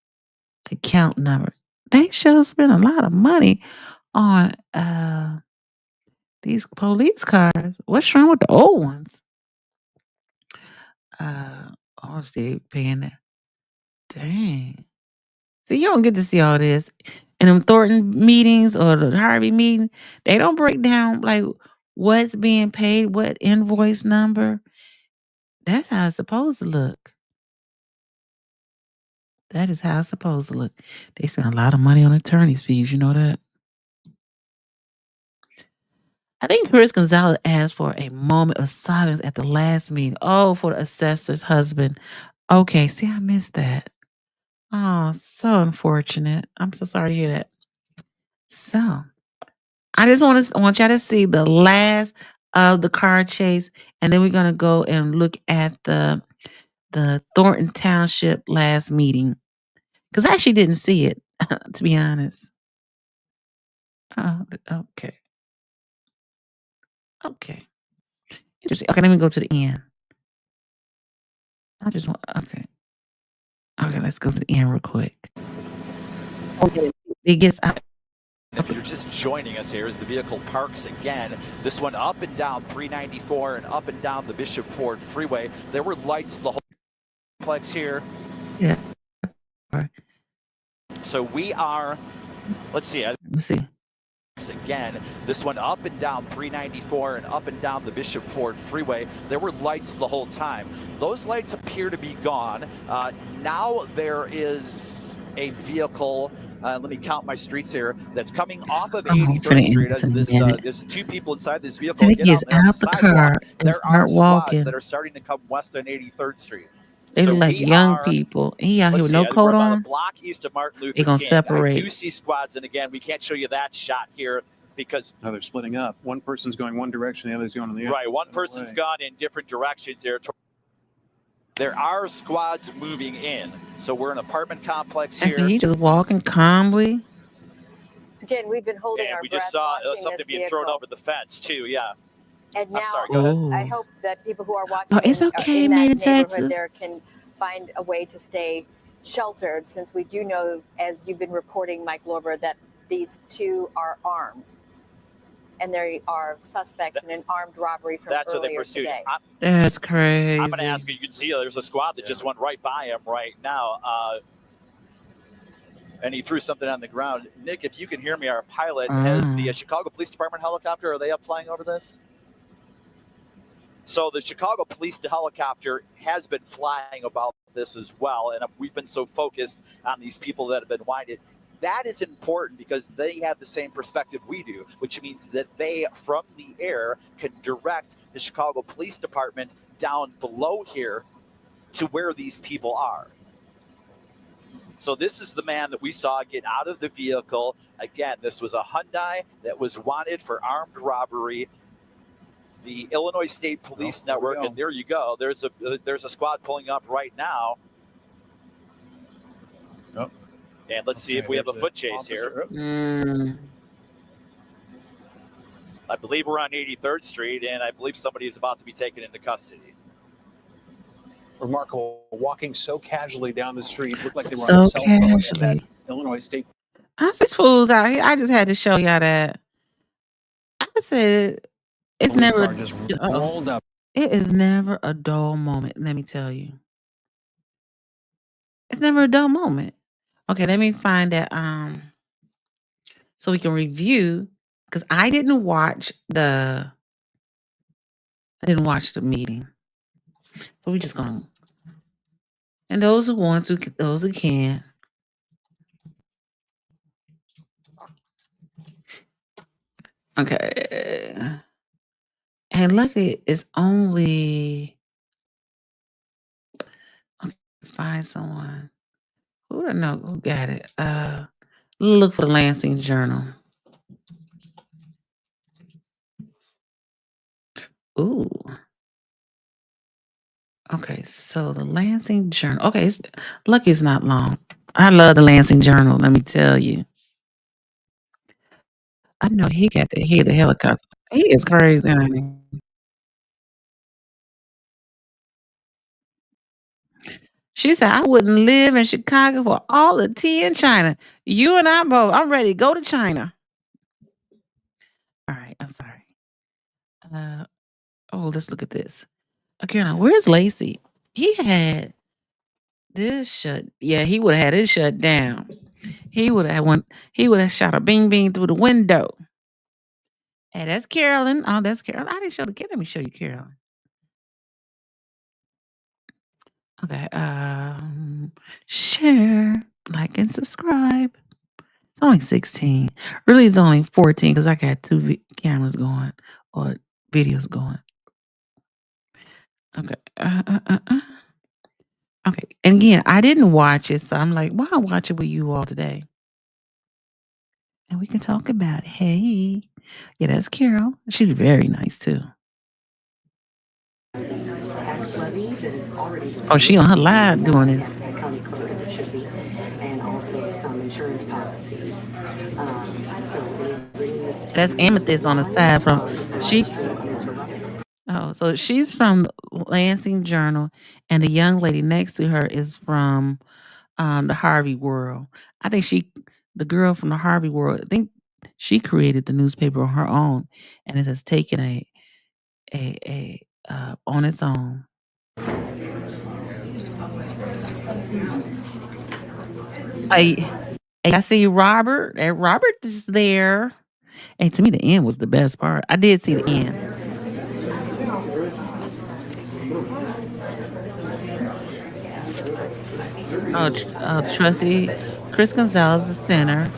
account number. They sure spend a lot of money on these police cars. What's wrong with the old ones? Obviously paying that. Dang. See, you don't get to see all this. In them Thornton meetings or the Harvey meeting, they don't break down like what's being paid, what invoice number. That's how it's supposed to look. That is how it's supposed to look. They spend a lot of money on attorney's fees, you know that? I think Chris Gonzalez asked for a moment of silence at the last meeting. Oh, for the assessor's husband. Okay, see, I missed that. Oh, so unfortunate. I'm so sorry to hear that. So, I just want y'all to see the last of the car chase, and then we're gonna go and look at the Thornton Township last meeting because I actually didn't see it, to be honest. Oh, okay, okay, interesting. Okay, let me go to the end. I just want okay. Let's go to the end real quick. Okay, it gets out. If you're just joining us here as the vehicle parks again, this one up and down 394 and up and down the Bishop Ford Freeway. There were lights the whole complex here. Yeah. Right. So we are, let's see. Again, this one up and down 394 and up and down the Bishop Ford Freeway. There were lights the whole time. Those lights appear to be gone. Now there is a vehicle. Let me count my streets here. That's coming off of 83rd Street. There's 2 people inside this vehicle. So he gets out the car and there start are walking. squads that are starting to come west on 83rd Street. They So look like we young are, people. He out here let's with see, no we're coat about a on. block east of Martin They Luther gonna King. I do separate. see squads, and again, we can't show you that shot here because Oh, they're splitting up. One person's going one direction, the other's going in the other. right, one person's gone in different directions there. There are squads moving in. So we're an apartment complex And so here. he just walking calmly. Again, we've been holding And our we breath just saw watching something this being vehicle. thrown over the fence too. Yeah. And now, I'm sorry, go ahead. I Oh, hope that people who are watching oh, it's in okay. that Made in neighborhood Texas. there can find a way to stay sheltered, since we do know, as you've been reporting, Mike Lorber, that these two are armed. And they are suspects in an armed robbery from That's what they earlier pursued. today. That's crazy. I'm going to ask you. You can see there's a squad that just went right by him right now. And he threw something on the ground. Nick, if you can hear me, our pilot has the Chicago Police Department helicopter. Are they up flying over this? So the Chicago Police helicopter has been flying about this as well. And we've been so focused on these people that have been winded. That is important because they have the same perspective we do, which means that they, from the air, can direct the Chicago Police Department down below here to where these people are. So this is the man that we saw get out of the vehicle. Again, this was a Hyundai that was wanted for armed robbery. The Illinois State Police Network, and there you go. There's a squad pulling up right now. Yep. And let's see if we have a foot chase here. I believe we're on 83rd Street, and I believe somebody is about to be taken into custody. Remarkable, walking so casually down the street. Looked like they were So on a cell phone at casually. that Illinois State. I see fools out here. I just had to show y'all that. I said it's Police never car just rolled up. It is never a dull moment, let me tell you. It's never a dull moment. Okay, let me find that so we can review, because I didn't watch the meeting. So we're just gonna, and those who want to, those who can. Okay. And luckily it's only, okay, find someone. Who do I know who got it? Look for the Lansing Journal. Ooh. Okay, so the Lansing Journal. Okay, lucky it's not long. I love the Lansing Journal, let me tell you. I know he got the head of helicopter. He is crazy, honey. She said, I wouldn't live in Chicago for all the tea in China. You and I both. I'm ready to go to China. All right, I'm sorry. Let's look at this. Okay, now where's Lacey? He had this shut. Yeah, he would have had it shut down. He would have shot a bing bing through the window. Hey, that's Carolyn. Oh, that's Carolyn. I didn't show the kid. Let me show you Carolyn. Okay. Share, like, and subscribe. It's only 16. Really, it's only 14 because I got two cameras going or videos going. Okay. Okay. And again, I didn't watch it, so I'm like, why watch it with you all today? And we can talk about it. Hey. Yeah, that's Carol. She's very nice too. Tax levy that is already Oh, she on her live doing this. county clerk as it should be, and also some insurance policies. So we're bringing this to That's Amethyst on the side from she. uninterrupted. Oh, so she's from Lansing Journal, and the young lady next to her is from the Harvey World. I think the girl from the Harvey World, I think she created the newspaper on her own, and it has taken a on its own. I see Robert. And Robert is there. And to me, the end was the best part. I did see the end. Trustee Chris Gonzalez, the center.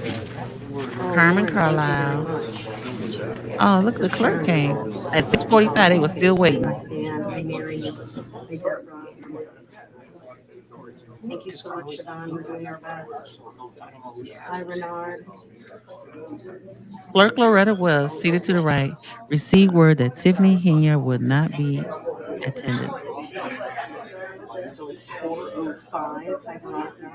Carmen Carlisle. Oh, look, the clerk came. At 6:45, they were still waiting. Roxanne, Mary, Deborah. Thank you so much, Siobhan. We're doing our best. Hi, Renard. Clerk Loretta Wells, seated to the right, received word that Tiffany Henya would not be attending. So it's 4:05. I brought her.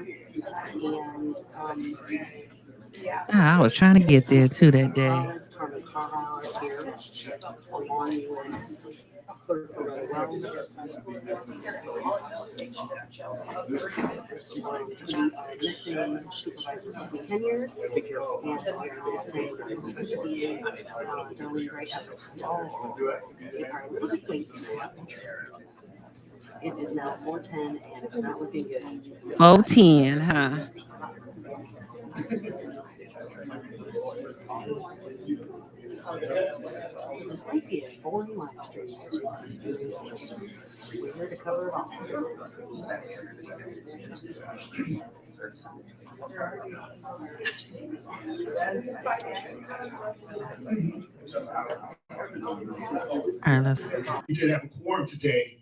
And I was trying to get there too that day. Carmen Carlisle are here, along with Clerk Loretta Wells. We are missing Supervisor Tiffany Henya, and we are missing Trustee Darlene Gray Evans. We are a little bit late today. It is now 4:10, and it's not looking good. 4:10, huh? This might be a boring live stream. We're here to cover it all. We did have a quorum today.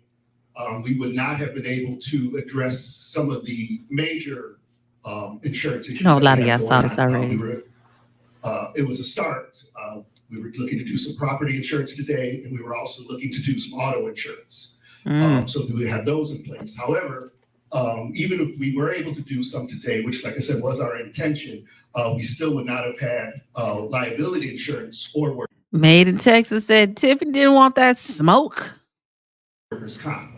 We would not have been able to address some of the major insurance issues. A lot of y'all saw this already. It was a start. We were looking to do some property insurance today, and we were also looking to do some auto insurance. So we would have those in place. However, even if we were able to do some today, which, like I said, was our intention, we still would not have had liability insurance or workers' Made in Texas said Tiffany didn't want that smoke. comp.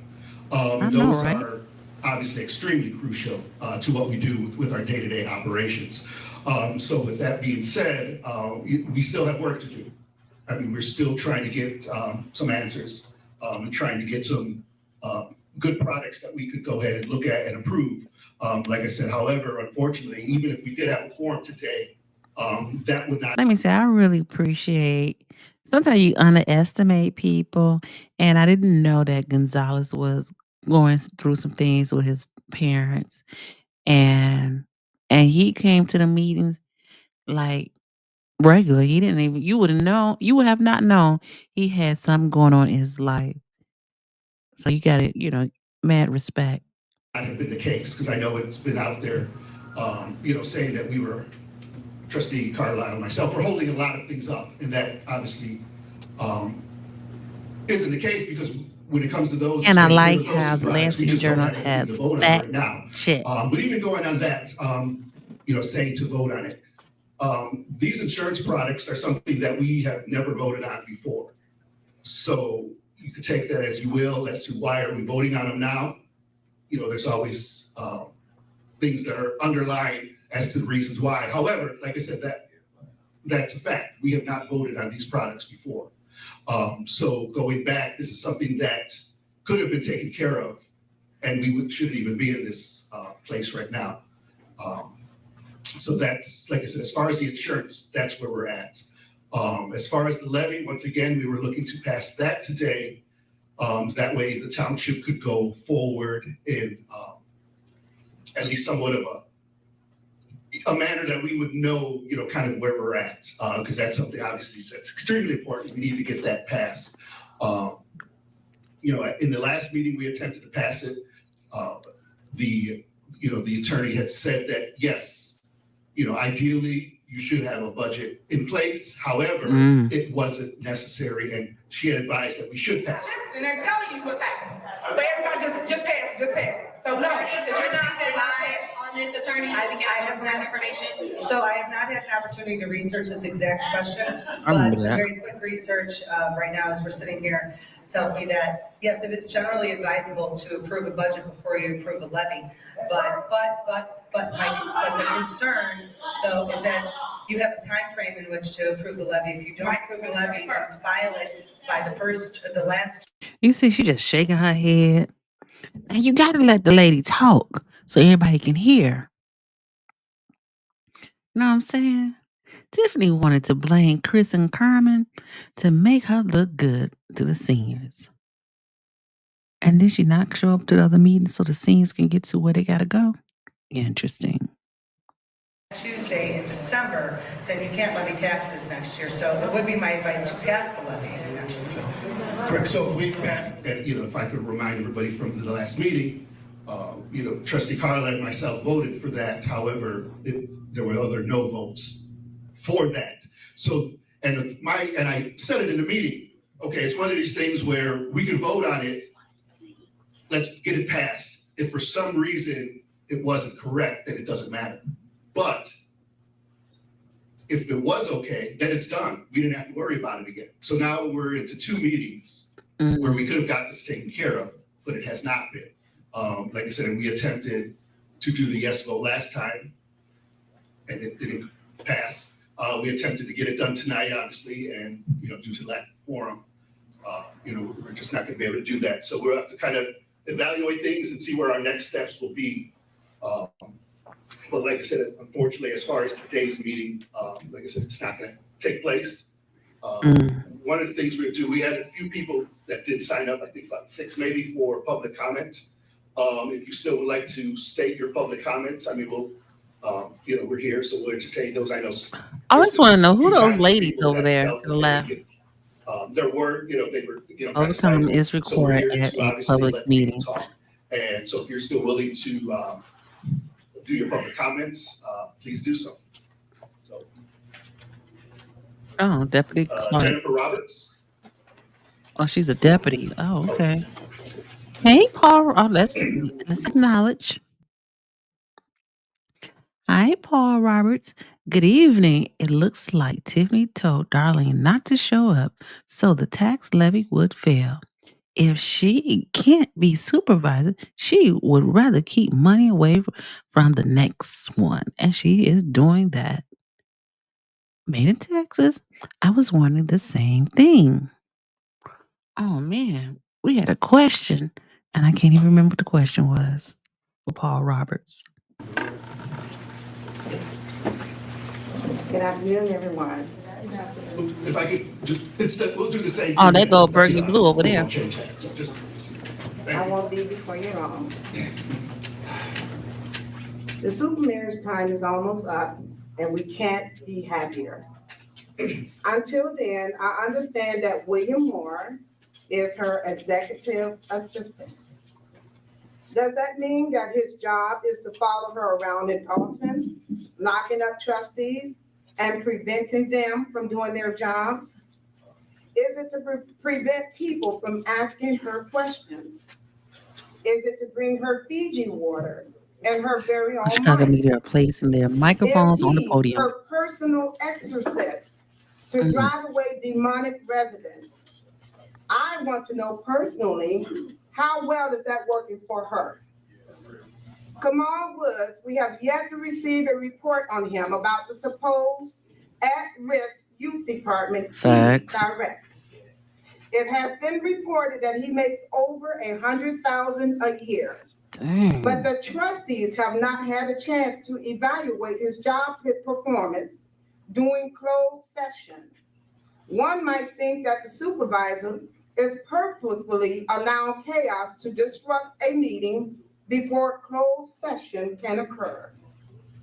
I know, Those right? are obviously extremely crucial to what we do with our day-to-day operations. So with that being said, we still have work to do. I mean, we're still trying to get some answers and trying to get some good products that we could go ahead and look at and approve. Like I said, however, unfortunately, even if we did have a quorum today, that would not. Let me say, I really appreciate. Sometimes you underestimate people, and I didn't know that Gonzalez was going through some things with his parents, and he came to the meetings like regular. He didn't even. You would have not known he had something going on in his life. So you got it, mad respect. Not have been the case, because I know it's been out there, saying that we were, Trustee Carlisle and myself, were holding a lot of things up, and that obviously isn't the case, because when it comes to those, And I like those how the products, we Lansing just don't Journal have anything had to vote on fact right now. check. But even going on that, saying to vote on it, these insurance products are something that we have never voted on before. So you could take that as you will, as to why are we voting on them now. There's always things that are underlying as to the reasons why. However, like I said, that's a fact. We have not voted on these products before. So going back, this is something that could have been taken care of, and we shouldn't even be in this place right now. So that's, like I said, as far as the insurance, that's where we're at. As far as the levy, once again, we were looking to pass that today. That way the township could go forward in at least somewhat of a manner that we would know, kind of where we're at, because that's something obviously that's extremely important. We need to get that passed. In the last meeting we attempted to pass it. The attorney had said that yes, ideally you should have a budget in place. However, it wasn't necessary, and she had advised that we should pass it. And they're telling you what's happening. So everybody just pass it. So no, because you're not alive on this, attorney. I have not information. So I have not had an opportunity to research this exact question, but some very quick research right now as we're sitting here tells me that yes, it is generally advisable to approve a budget before you approve a levy. But the concern though is that you have a time frame in which to approve the levy. If you don't approve the levy, you file it by the last. You see, she just shaking her head. And you got to let the lady talk so everybody can hear. You know what I'm saying? Tiffany wanted to blame Chris and Carmen to make her look good to the seniors. And did she not show up to the other meetings so the seniors can get to where they got to go? Interesting. Tuesday in December, then you can't levy taxes next year. So it would be my advice to pass the levy actually. Correct. So we passed, and if I could remind everybody from the last meeting, Trustee Carla and myself voted for that. However, there were other no votes for that. So, and I said it in the meeting. Okay, it's one of these things where we can vote on it. Let's get it passed. If for some reason it wasn't correct, then it doesn't matter. But if it was okay, then it's done. We didn't have to worry about it again. So now we're into 2 meetings where we could have got this taken care of, but it has not been. Like I said, we attempted to do the yes vote last time, and it didn't pass. We attempted to get it done tonight, obviously, and due to lack of quorum, we're just not going to be able to do that. So we'll have to kind of evaluate things and see where our next steps will be. But like I said, unfortunately, as far as today's meeting, like I said, it's not going to take place. One of the things we do, we had a few people that did sign up, I think about 6 maybe, for public comment. If you still would like to state your public comments, I mean, we'll, we're here, so we'll entertain those. I know. I just want to know who those ladies over there to the left. There were, they were, Public comment is required at a public meeting. And so if you're still willing to do your public comments, please do so. Oh, Deputy Clark. Jennifer Roberts. Oh, she's a deputy. Oh, okay. Hey, Paul. Oh, let's acknowledge. Hi, Paul Roberts. Good evening. It looks like Tiffany told Darlene not to show up, so the tax levy would fail. If she can't be supervisor, she would rather keep money away from the next one, and she is doing that. Made in Texas. I was wondering the same thing. Oh man, we had a question, and I can't even remember what the question was for Paul Roberts. Good afternoon, everyone. If I could just, we'll do the same. Oh, they go burgundy blue over there. Change that. So just, I won't be before you long. The super mayor's time is almost up, and we can't be happier. Until then, I understand that William Moore is her executive assistant. Does that mean that his job is to follow her around in Alton, locking up trustees and preventing them from doing their jobs? Is it to prevent people from asking her questions? Is it to bring her Fiji water and her very own Chicago money? media are placing their microphones on the podium. Her personal exorcist to drive away demonic residents. I want to know personally, how well is that working for her? Kamal Woods, we have yet to receive a report on him about the supposed at-risk youth department Facts. directs. It has been reported that he makes over $100,000 a year. Dang. But the trustees have not had a chance to evaluate his job performance during closed session. One might think that the supervisor is purposefully allowing chaos to disrupt a meeting before closed session can occur.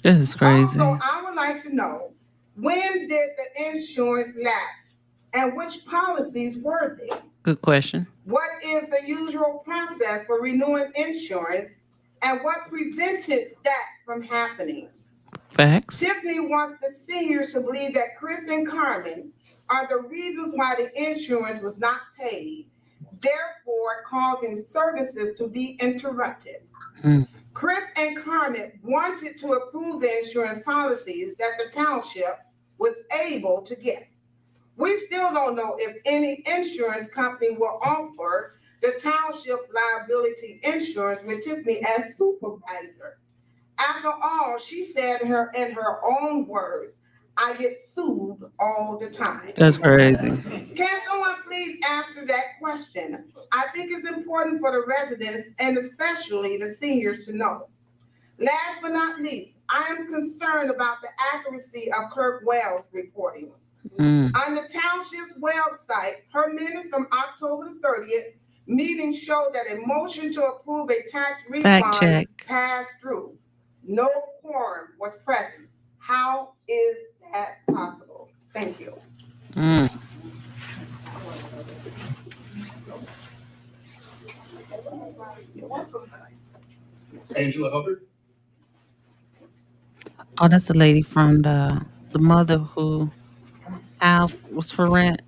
This is crazy. Also, I would like to know, when did the insurance lapse and which policies were they? Good question. What is the usual process for renewing insurance and what prevented that from happening? Facts. Tiffany wants the seniors to believe that Chris and Carmen are the reasons why the insurance was not paid, therefore causing services to be interrupted. Chris and Carmen wanted to approve the insurance policies that the township was able to get. We still don't know if any insurance company will offer the township liability insurance with Tiffany as supervisor. After all, she said in her own words, I get sued all the time. That's crazy. Can someone please answer that question? I think it's important for the residents and especially the seniors to know. Last but not least, I am concerned about the accuracy of Clerk Wells' reporting. On the township's website, her minutes from October the 30th meeting showed that a motion to approve a tax refund passed through. No quorum was present. How is that possible? Thank you. Mm. Angela Hubbard. Oh, that's the lady from the mother who house was for rent.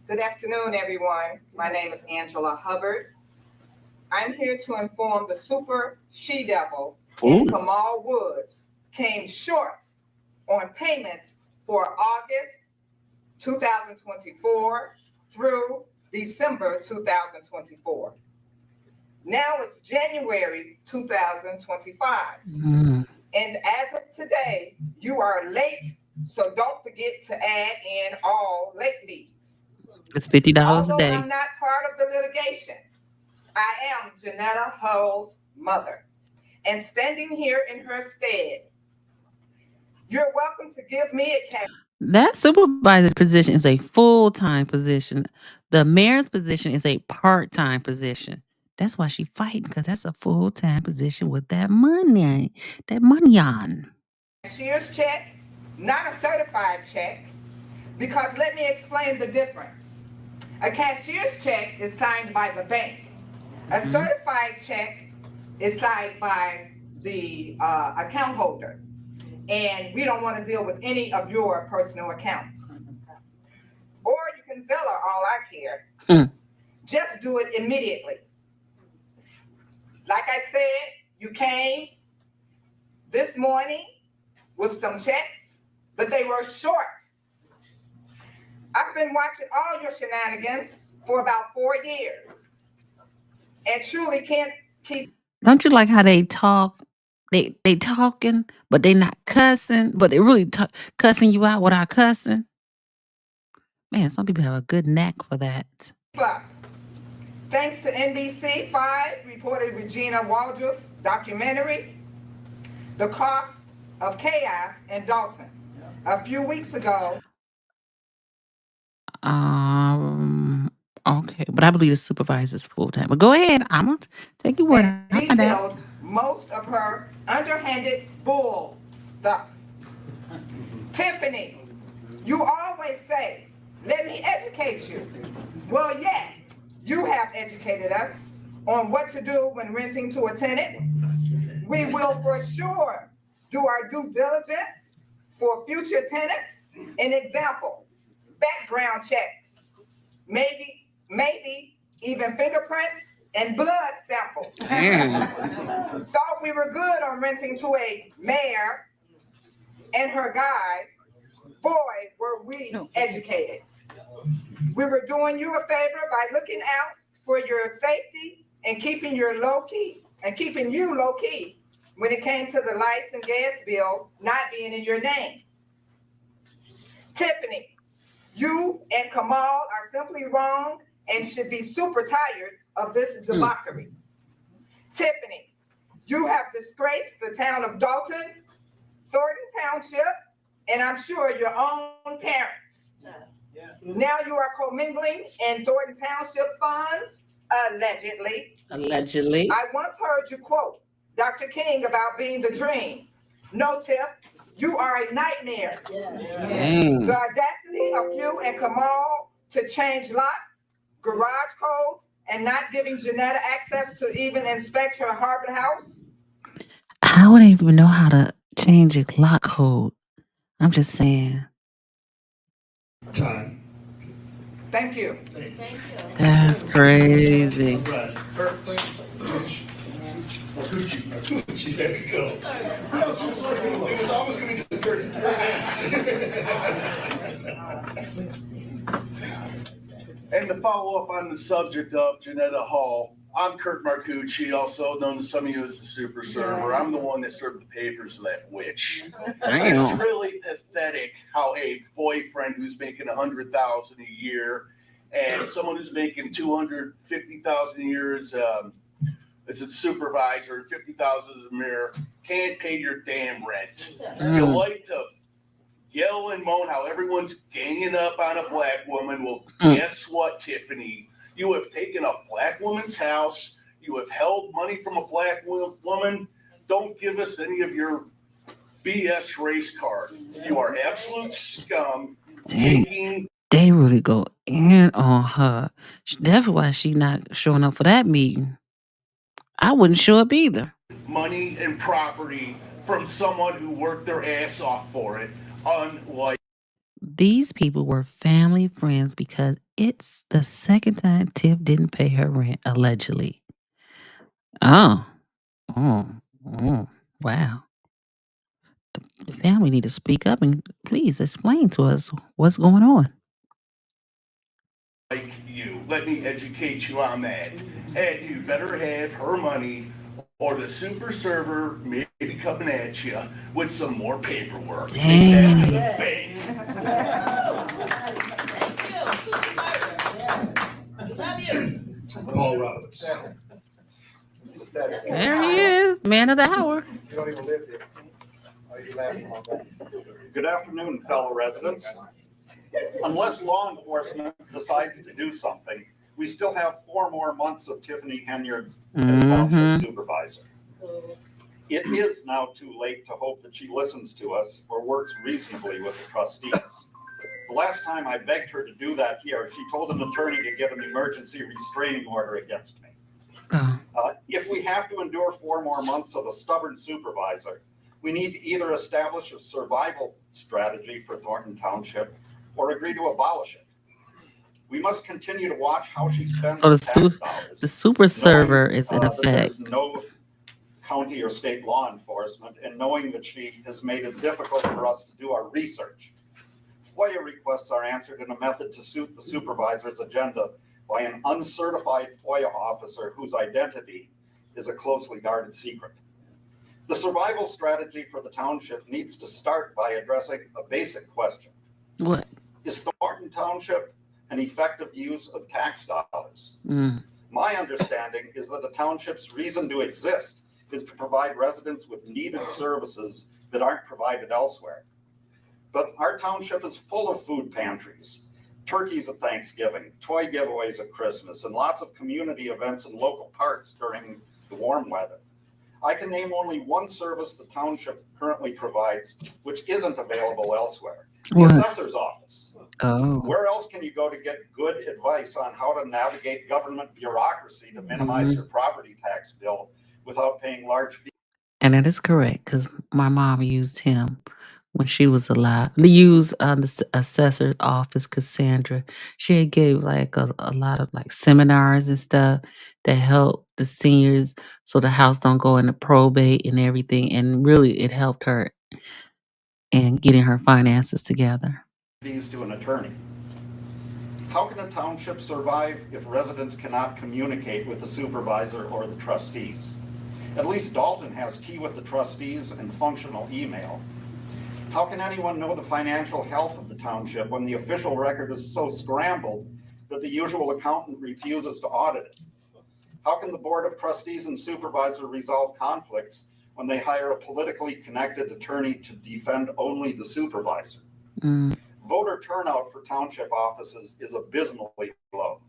Good afternoon, everyone. My name is Angela Hubbard. I'm here to inform the super she-devil in Kamal Woods came short on payments for August 2024 through December 2024. Now it's January 2025. Mm. And as of today, you are late, so don't forget to add in all late fees. It's $50 a Although day. I'm not part of the litigation, I am Janetta Hull's mother, and standing here in her stead, you're welcome to give me a cash. That supervisor's position is a full-time position. The mayor's position is a part-time position. That's why she fighting, because that's a full-time position with that money on. Cashier's check, not a certified check, because let me explain the difference. A cashier's check is signed by the bank. A certified check is signed by the account holder. And we don't want to deal with any of your personal accounts. Or you can Zelle all I care. Just do it immediately. Like I said, you came this morning with some checks, but they were short. I've been watching all your shenanigans for about 4 years and truly can't keep. Don't you like how they talk? They talking, but they not cussing, but they really cussing you out without cussing. Man, some people have a good knack for that. Up. Thanks to NBC5 reported Regina Waldrop's documentary, The Cost of Chaos in Dalton. A few weeks ago. Okay, but I believe the supervisor's full time. But go ahead, I'm gonna take your word. I'll find out. Detailed most of her underhanded bull stuff. Tiffany, you always say, let me educate you. Well, yes, you have educated us on what to do when renting to a tenant. We will for sure do our due diligence for future tenants. An example, background checks, maybe even fingerprints and blood samples. Thought we were good on renting to a mayor and her guy. Boy, were we educated. We were doing you a favor by looking out for your safety and keeping you low key when it came to the lights and gas bill not being in your name. Tiffany, you and Kamal are simply wrong and should be super tired of this debauchery. Tiffany, you have disgraced the town of Dalton, Thornton Township, and I'm sure your own parents. Now you are commingling in Thornton Township funds, allegedly. Allegedly. I once heard you quote Dr. King about being the dream. No, Tiff, you are a nightmare. The audacity of you and Kamal to change locks, garage codes, and not giving Janetta access to even inspect her Harvard house. I wouldn't even know how to change a lock code. I'm just saying. Time. Thank you. That's crazy. Right. There you go. It was almost going to be just dirty. And to follow up on the subject of Janetta Hall, I'm Kurt Marcucci, also known to some of you as the Super Server. I'm the one that served the papers to that witch. Damn. It's really pathetic how a boyfriend who's making $100,000 a year and someone who's making $250,000 a year as a supervisor and $50,000 as a mayor can't pay your damn rent. You like to yell and moan how everyone's ganging up on a black woman. Well, guess what, Tiffany? You have taken a black woman's house. You have held money from a black woman. Don't give us any of your BS race card. You are absolute scum. Dang. Taking They really go in on her. That's why she not showing up for that meeting. I wouldn't show up either. money and property from someone who worked their ass off for it, unlike These people were family friends because it's the second time Tiff didn't pay her rent, allegedly. Oh, oh, oh, wow. The family need to speak up and please explain to us what's going on. you. Let me educate you on that. And you better have her money or the super server may be coming at you with some more paperwork. Take that to the bank. Paul Roberts. There he is, man of the hour. You don't even live here. Are you laughing about that? Good afternoon, fellow residents. Unless law enforcement decides to do something, we still have 4 more months of Tiffany Henyard as township supervisor. It is now too late to hope that she listens to us or works reasonably with the trustees. The last time I begged her to do that here, she told an attorney to get an emergency restraining order against me. If we have to endure 4 more months of a stubborn supervisor, we need to either establish a survival strategy for Thornton Township or agree to abolish it. We must continue to watch how she spends tax dollars. The super server is in that effect. there's no county or state law enforcement, and knowing that she has made it difficult for us to do our research. FOIA requests are answered in a method to suit the supervisor's agenda by an uncertified FOIA officer whose identity is a closely guarded secret. The survival strategy for the township needs to start by addressing a basic question. What? Is Thornton Township an effective use of tax dollars? My understanding is that the township's reason to exist is to provide residents with needed services that aren't provided elsewhere. But our township is full of food pantries, turkeys at Thanksgiving, toy giveaways at Christmas, and lots of community events in local parks during the warm weather. I can name only one service the township currently provides, which isn't available elsewhere. The assessor's office. Oh. Where else can you go to get good advice on how to navigate government bureauccy to minimize your property tax bill without paying large fees? And that is correct because my mom used him when she was alive. They used the assessor's office, Cassandra. She had gave like a lot of like seminars and stuff that help the seniors so the house don't go into probate and everything. And really it helped her in getting her finances together. Fees to an attorney. How can a township survive if residents cannot communicate with the supervisor or the trustees? At least Dalton has tea with the trustees and functional email. How can anyone know the financial health of the township when the official record is so scrambled that the usual accountant refuses to audit it? How can the board of trustees and supervisor resolve conflicts when they hire a politically connected attorney to defend only the supervisor? Voter turnout for township offices is abysmally low.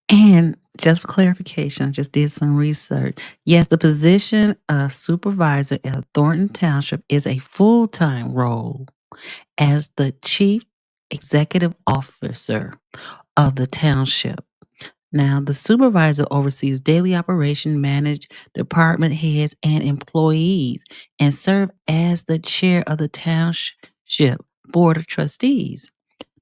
And just for clarification, I just did some research. Yes, the position of supervisor at Thornton Township is a full-time role as the chief executive officer of the township. Now, the supervisor oversees daily operation, manage department heads and employees, and serve as the chair of the township board of trustees.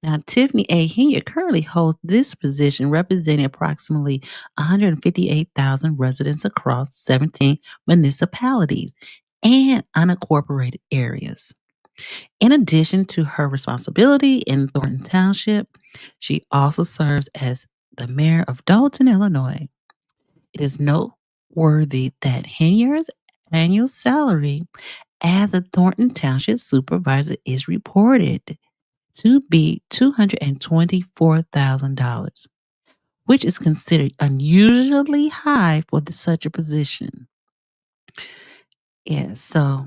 Now, Tiffany A. Henyard currently holds this position, representing approximately 158,000 residents across 17 municipalities and unincorporated areas. In addition to her responsibility in Thornton Township, she also serves as the mayor of Dalton, Illinois. It is noteworthy that Henyard's annual salary as a Thornton Township supervisor is reported to be $224,000, which is considered unusually high for such a position. Yeah, so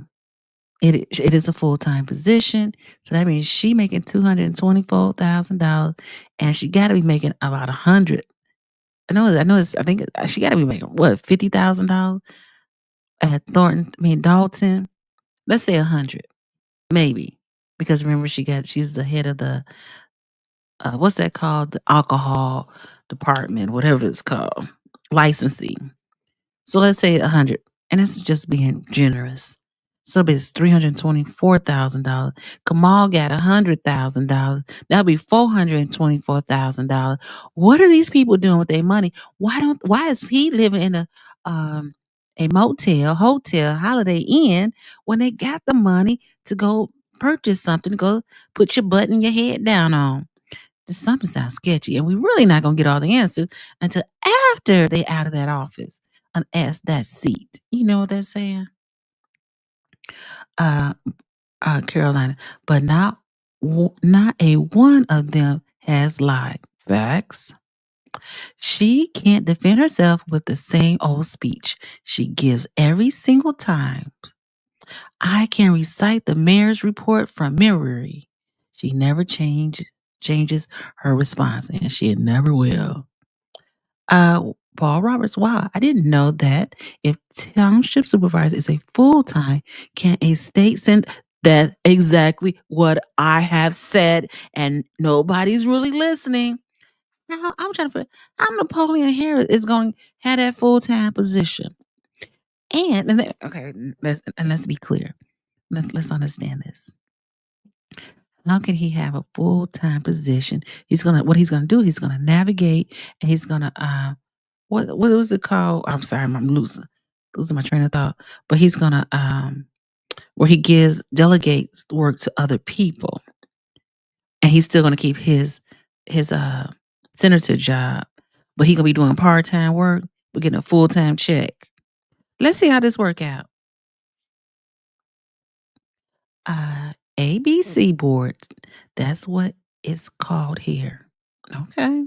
it is a full-time position. So that means she making $224,000, and she got to be making about 100. I think she got to be making what $50,000 at Dalton. Let's say 100, maybe, because remember she's the head of the what's that called? The alcohol department, whatever it's called, licensing. So let's say 100, and this is just being generous. So it's $324,000. Kamal got $100,000. That'll be $424,000. What are these people doing with their money? Why is he living in a motel, hotel, Holiday Inn when they got the money to go purchase something to go put your butt and your head down on? This something sounds sketchy, and we're really not gonna get all the answers until after they out of that office and ask that seat. You know what they're saying? Uh, Carolina, but not a one of them has lied. Facts. She can't defend herself with the same old speech she gives every single time. I can recite the mayor's report from memory. She never changes her response, and she never will. Uh, Paul Roberts, wow, I didn't know that if township supervisor is a full time, can a state send that exactly what I have said, and nobody's really listening. Now I'm trying to figure how Napoleon Harris is going to have that full time position. Okay, let's be clear. Let's understand this. How can he have a full time position? What he's gonna do? He's gonna navigate, and he's gonna what was it called? I'm sorry, I'm losing my train of thought. But he's gonna where he delegates work to other people, and he's still gonna keep his senator job, but he's gonna be doing part time work, but getting a full time check. Let's see how this work out. ABC board, that's what it's called here. Okay.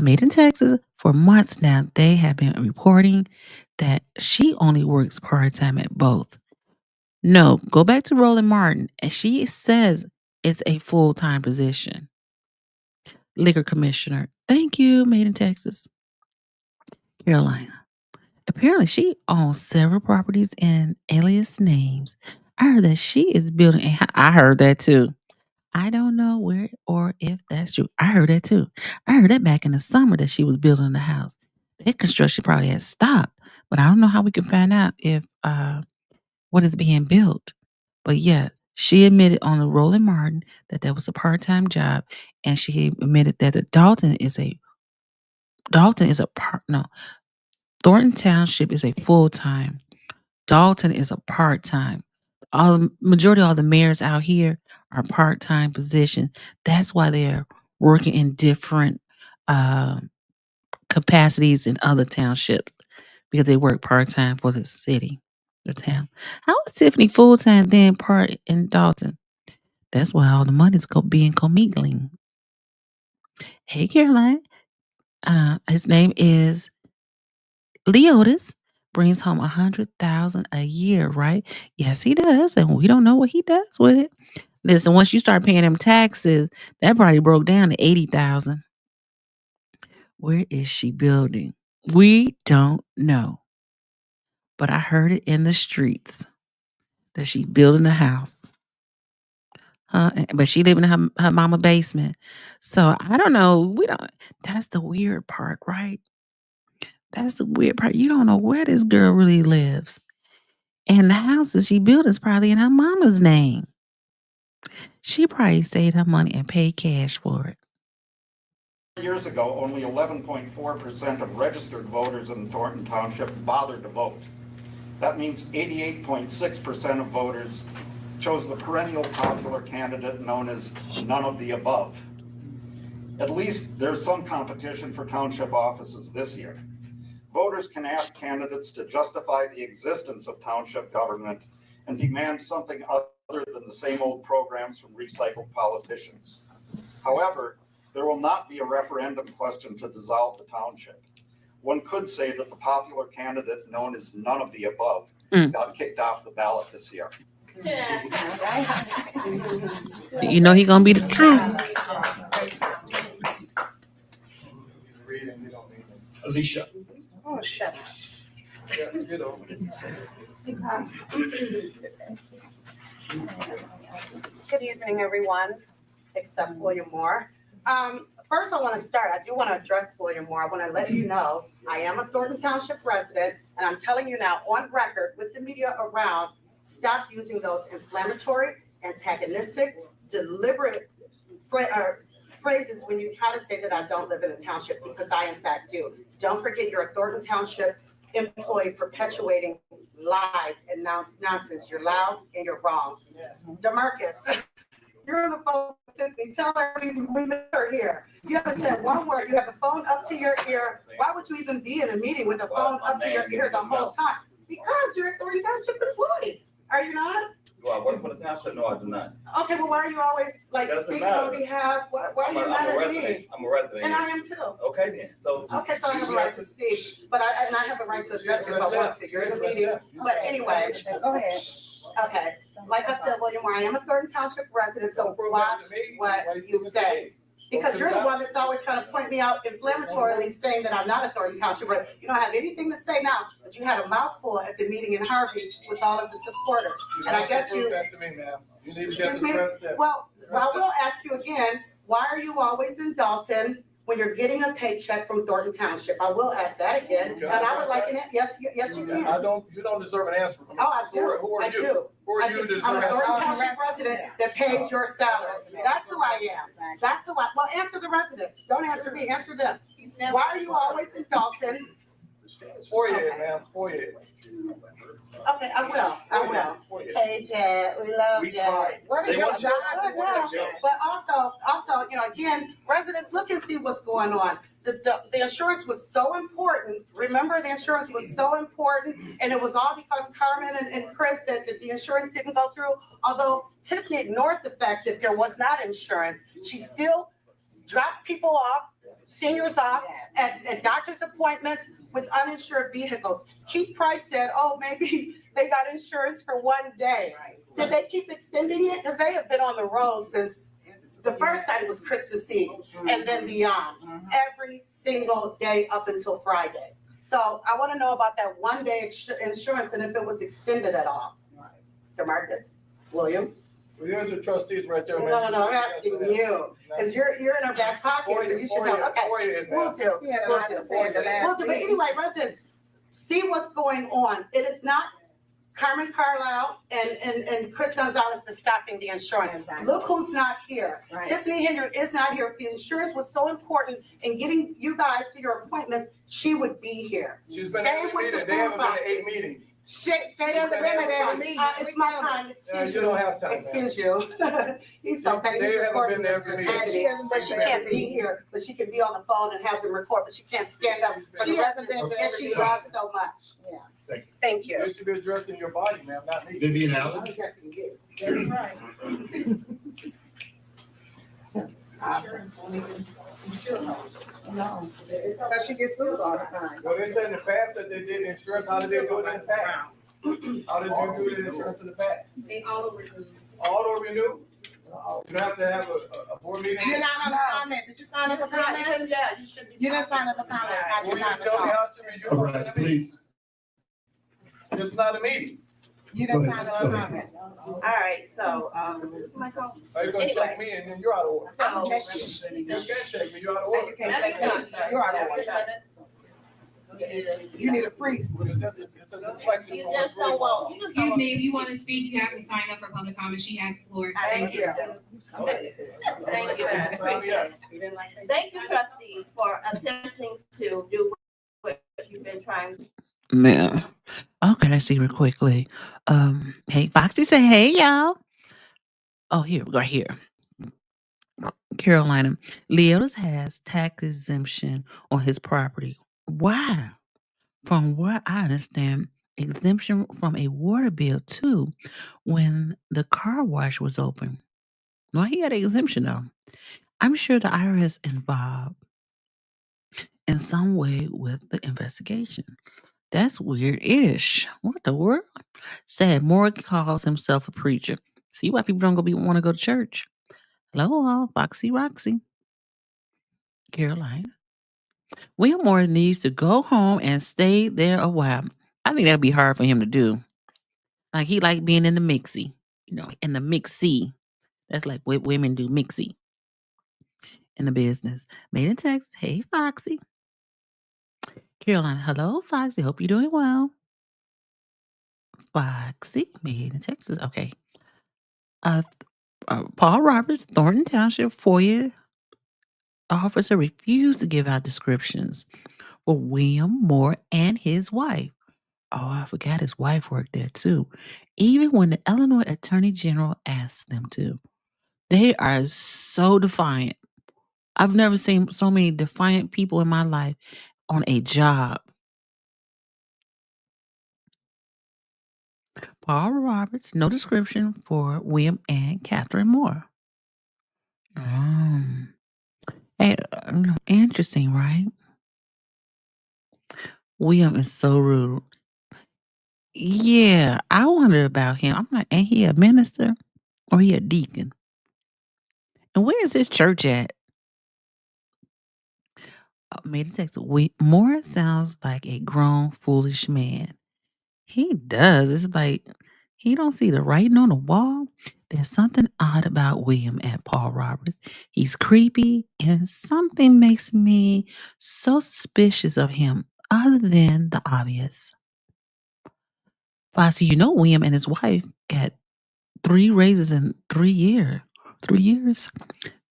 Made in Texas, for months now, they have been reporting that she only works part time at both. No, go back to Roland Martin, and she says it's a full time position. Liquor commissioner, thank you, Made in Texas, Carolina. Apparently, she owns several properties in alias names. I heard that she is building. I heard that too. I don't know where or if that's true. I heard that too. I heard that back in the summer that she was building the house. That construction probably had stopped, but I don't know how we can find out if what is being built. But yeah, she admitted on the Roland Martin that was a part-time job, and she admitted that the Dalton is a part. No, Thornton Township is a full-time. Dalton is a part-time. Majority of all the mayors out here are part-time position. That's why they're working in different capacities in other townships because they work part-time for the city, the town. How is Tiffany full-time then part in Dalton? That's why all the money's being commingling. Hey, Caroline. His name is Leotis. Brings home 100,000 a year, right? Yes, he does, and we don't know what he does with it. Listen, once you start paying them taxes, that probably broke down to 80,000. Where is she building? We don't know, but I heard it in the streets that she's building a house. But she living in her mama basement. So I don't know. We don't. That's the weird part, right? That's the weird part. You don't know where this girl really lives. And the house that she built is probably in her mama's name. She probably saved her money and paid cash for it. Years ago, only 11.4% of registered voters in Thornton Township bothered to vote. That means 88.6% of voters chose the perennial popular candidate known as none of the above. At least there's some competition for township offices this year. Voters can ask candidates to justify the existence of township government and demand something other than the same old programs from recycled politicians. However, there will not be a referendum question to dissolve the township. One could say that the popular candidate known as none of the above got kicked off the ballot this year. You know he's gonna be the truth. Alicia. Oh, shut up. You know. Good evening, everyone, except William Moore. First, I want to start. I do want to address William Moore. I want to let you know I am a Thornton Township resident, and I'm telling you now on record with the media around, stop using those inflammatory, antagonistic, deliberate phrases when you try to say that I don't live in a township, because I in fact do. Don't forget you're a Thornton Township employee perpetuating lies and nonsense. You're loud and you're wrong. DeMarcus, you're on the phone with Tiffany. Tell her we met her here. You haven't said one word. You have the phone up to your ear. Why would you even be in a meeting with the phone up to your ear the whole time? Because you're a Thornton Township employee. Are you not? Do I work for the township? No, I do not. Okay, well, why are you always like Doesn't speaking matter. on behalf? Why are you I'm mad a at resident. me? I'm a resident. And I here. am too. Okay then, so. Okay, so I have a right to speak, but I have a right to address you if I want to. You're in a meeting. But anyway, go ahead. Okay, like I said, William Moore, I am a Thornton Township resident, so watch what you say. Because you're the one that's always trying to point me out inflammatorily, saying that I'm not a Thornton Township resident. You don't have anything to say now, but you had a mouthful at the meeting in Harvey with all of the supporters. And I guess you. That to me, ma'am. You need to Excuse just me? address that. Well, I will ask you again, why are you always in Dalton when you're getting a paycheck from Thornton Township? I will ask that again, and I would like an, yes, you can. You don't deserve an answer from me. Oh, I do. Who are I you? do. Who are I you to do. deserve I'm an a Thornton answer? Township resident that pays your salary. That's who I am. That's who well, answer the residents. Don't answer me, answer them. Why are you always in Dalton? Foyer, ma'am, foyer. Okay, I will. Hey, Jed, we love We Jed. tried. What is They your want job? you to Well, disrespect Jed. but also, again, residents, look and see what's going on. The insurance was so important. Remember, the insurance was so important, and it was all because Carmen and Chris that the insurance didn't go through. Although Tiffany ignored the fact that there was not insurance, she still dropped people off, seniors off at doctor's appointments with uninsured vehicles. Keith Price said, oh, maybe they got insurance for one day. Did they keep extending it? Because they have been on the road since the first time it was Christmas Eve and then beyond, every single day up until Friday. So I want to know about that one day insurance and if it was extended at all. DeMarcus, William? Well, here's your trustees right there, man. No, I'm asking you, because you're in our back pocket, so you should know. Okay, we'll do. But anyway, residents, see what's going on. It is not Carmen Carlisle and Chris Gonzalez that's stopping the insurance. Look who's not here. Tiffany Hendrick is not here. If the insurance was so important in getting you guys to your appointments, she would be here. She's been Same at with the meeting. They haven't food been to 8 boxes. meetings. Say that again. It's my time. Excuse You don't have time. Excuse you. He's so petty. They He's haven't recording been there this for me. activity, but she can't be here. But she can be on the phone and have them record. But she can't stand up for the residents, and she loves so much. Yeah. Thank you. You should be addressing your body, ma'am, not me. Vivian Allen? That's right. No, because she gets sued all the time. Well, they said in the past that they did insurance. How did they do it in the past? How did you do the insurance in the past? Auto renew? You don't have to have a board meeting? You're not on the comment. Did you sign up for comment? Yeah, you should be. You didn't sign up for comment. It's not Well, your you time to tell me talk. how soon you're All going right, to the meeting. please. It's not a meeting. You didn't Go sign ahead, up go for ahead. comment. All right, so, Are you gonna check me and then you're out of order? So- You can't check me, you're out of order. You can't take that. You're out of order. You need a priest. It's a reflection from what's really going on. Excuse me, if you want to speak, you have to sign up for public comment. She has the floor. Thank you. Thank you. Thank you, trustees, for attempting to do what you've been trying to. Man. Okay, let's see real quickly. Hey, Foxy say, hey, y'all. Oh, here we go, here. Carolina. Leotis has tax exemption on his property. Why? From what I understand, exemption from a water bill too when the car wash was open. No, he had an exemption though. I'm sure the IRS involved in some way with the investigation. That's weird-ish. What the world? Sad Morgan calls himself a preacher. See why people don't want to go to church. Hello, all. Foxy Roxy. Caroline. William Moore needs to go home and stay there a while. I think that'd be hard for him to do. Like he like being in the mixy, in the mixy. That's like what women do, mixy in the business. Made in Texas. Hey, Foxy. Carolina. Hello, Foxy. Hope you're doing well. Foxy. Made in Texas. Okay. Uh, Paul Roberts, Thornton Township, FOIA officer refused to give out descriptions for William Moore and his wife. Oh, I forgot his wife worked there too. Even when the Illinois Attorney General asked them to. They are so defiant. I've never seen so many defiant people in my life on a job. Paul Roberts, no description for William and Catherine Moore. Um, interesting, right? William is so rude. Yeah, I wonder about him. I'm like, ain't he a minister or he a deacon? And where is his church at? Made a text. Moore sounds like a grown, foolish man. He does. It's like he don't see the writing on the wall. There's something odd about William and Paul Roberts. He's creepy, and something makes me so suspicious of him, other than the obvious. Foxy, William and his wife got 3 raises in 3 years. 3 years?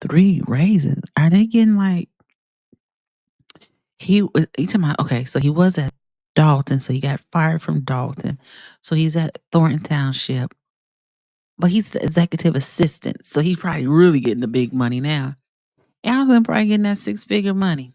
3 raises. Are they getting like you talking about, okay, so he was at Dalton, so he got fired from Dalton. So he's at Thornton Township. But he's the executive assistant, so he's probably really getting the big money now. Alvin probably getting that 6-figure money.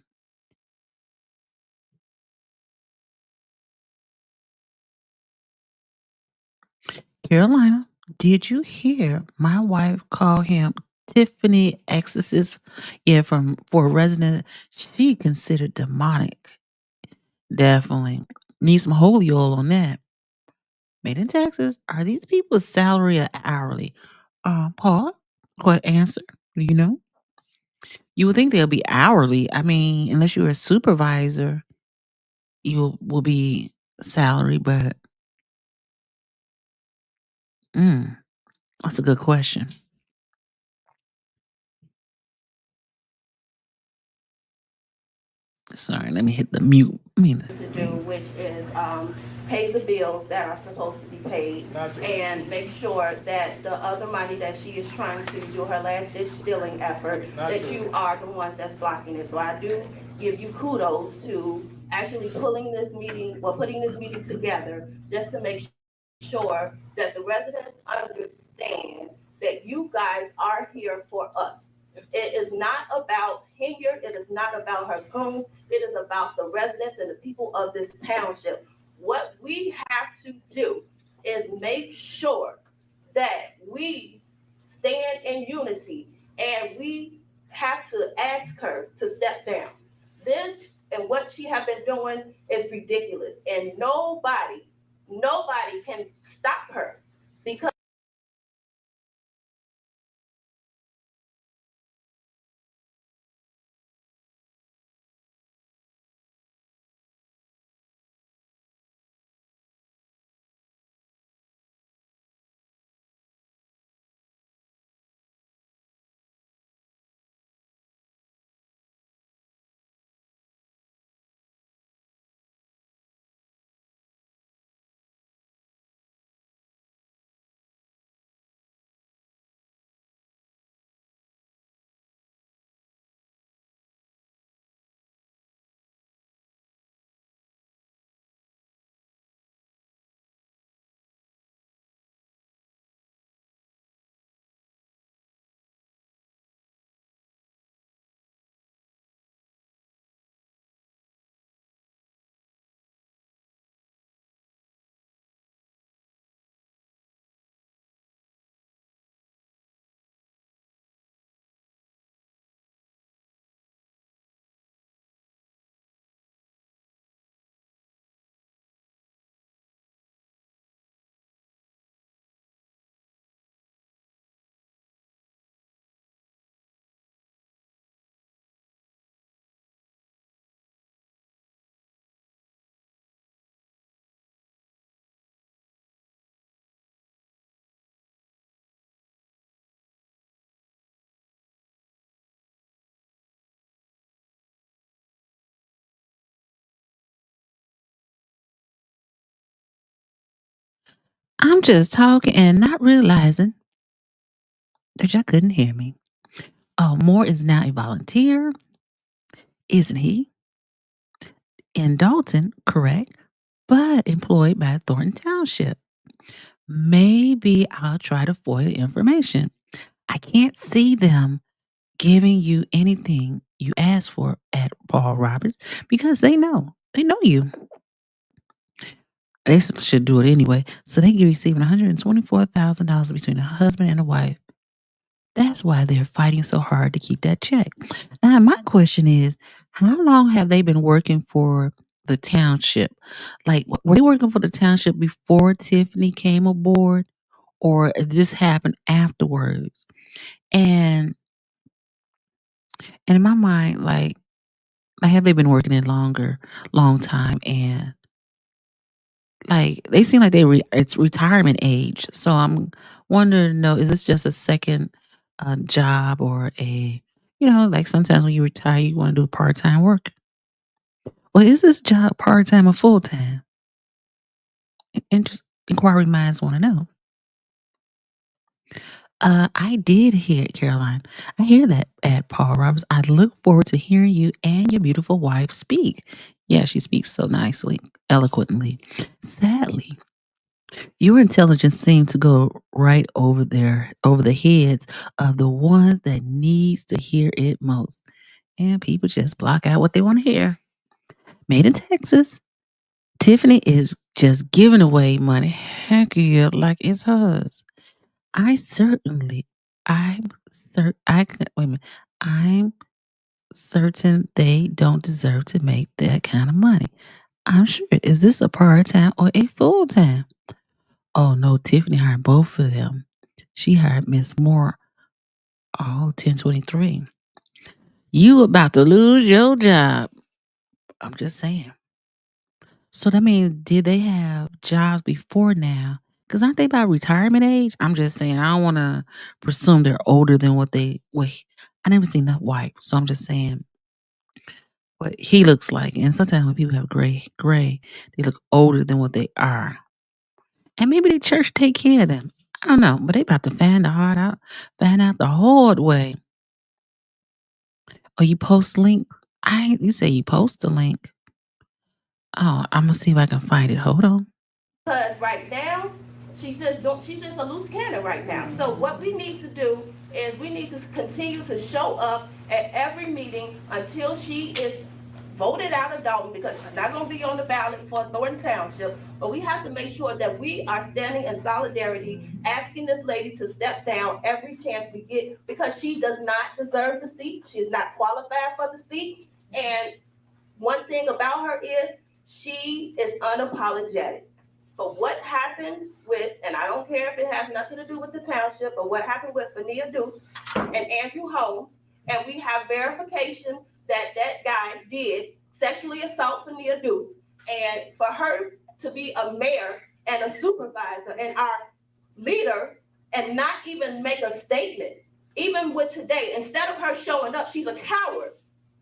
Carolina, did you hear my wife call him Tiffany Exorcist? Yeah, for a resident, she considered demonic. Definitely. Need some holy oil on that. Made in Texas. Are these people's salary or hourly? Paul, what answer? Do you know? You would think they'll be hourly. I mean, unless you're a supervisor, you will be salary, but mm, that's a good question. Sorry, let me hit the mute. To do, which is pay the bills that are supposed to be paid and make sure that the other money that she is trying to do her last ditch stealing effort, that you are the ones that's blocking it. So I do give you kudos to actually putting this meeting together just to make sure that the residents understand that you guys are here for us. It is not about Hilliard. It is not about her goons. It is about the residents and the people of this township. What we have to do is make sure that we stand in unity, and we have to ask her to step down. This and what she have been doing is ridiculous, and nobody can stop her because I'm just talking and not realizing that y'all couldn't hear me. Oh, Moore is now a volunteer, isn't he? In Dalton, correct, but employed by Thornton Township. Maybe I'll try to FOIA the information. I can't see them giving you anything you asked for at Paul Roberts because they know. They know you. They should do it anyway. So they be receiving $124,000 between the husband and the wife. That's why they're fighting so hard to keep that check. Now, my question is, how long have they been working for the township? Like, were they working for the township before Tiffany came aboard, or this happened afterwards? And in my mind, like have they been working it long time? And like they seem like it's retirement age. So I'm wondering, no, is this just a second job or like sometimes when you retire, you want to do part time work. Well, is this job part time or full time? Inquiring minds want to know. I did hear it, Caroline. I hear that at Paul Roberts. I look forward to hearing you and your beautiful wife speak. Yeah, she speaks so nicely, eloquently. Sadly, your intelligence seemed to go right over the heads of the ones that needs to hear it most. And people just block out what they want to hear. Made in Texas, Tiffany is just giving away money. Heck yeah, like it's hers. I certainly, I could, wait a minute. I'm certain they don't deserve to make that kind of money. I'm sure. Is this a part time or a full time? Oh no, Tiffany hired both of them. She hired Miss Moore. Oh, 1023. You about to lose your job. I'm just saying. So that means did they have jobs before now? Because aren't they about retirement age? I'm just saying. I don't want to presume they're older than what they. I never seen that wife, so I'm just saying what he looks like. And sometimes when people have gray, they look older than what they are. And maybe the church take care of them. I don't know, but they about to find out the hard way. Or you post links. You say you post a link. Oh, I'm gonna see if I can find it. Hold on. Because right now, she's just a loose cannon right now. So what we need to do is we need to continue to show up at every meeting until she is voted out of Dalton, because she's not going to be on the ballot for Thornton Township. But we have to make sure that we are standing in solidarity, asking this lady to step down every chance we get, because she does not deserve the seat. She's not qualified for the seat. And one thing about her is she is unapologetic. But what happened with, and I don't care if it has nothing to do with the township, but what happened with Fania Dukes and Andrew Holmes, and we have verification that that guy did sexually assault Fania Dukes, and for her to be a mayor and a supervisor and our leader and not even make a statement, even with today, instead of her showing up, she's a coward.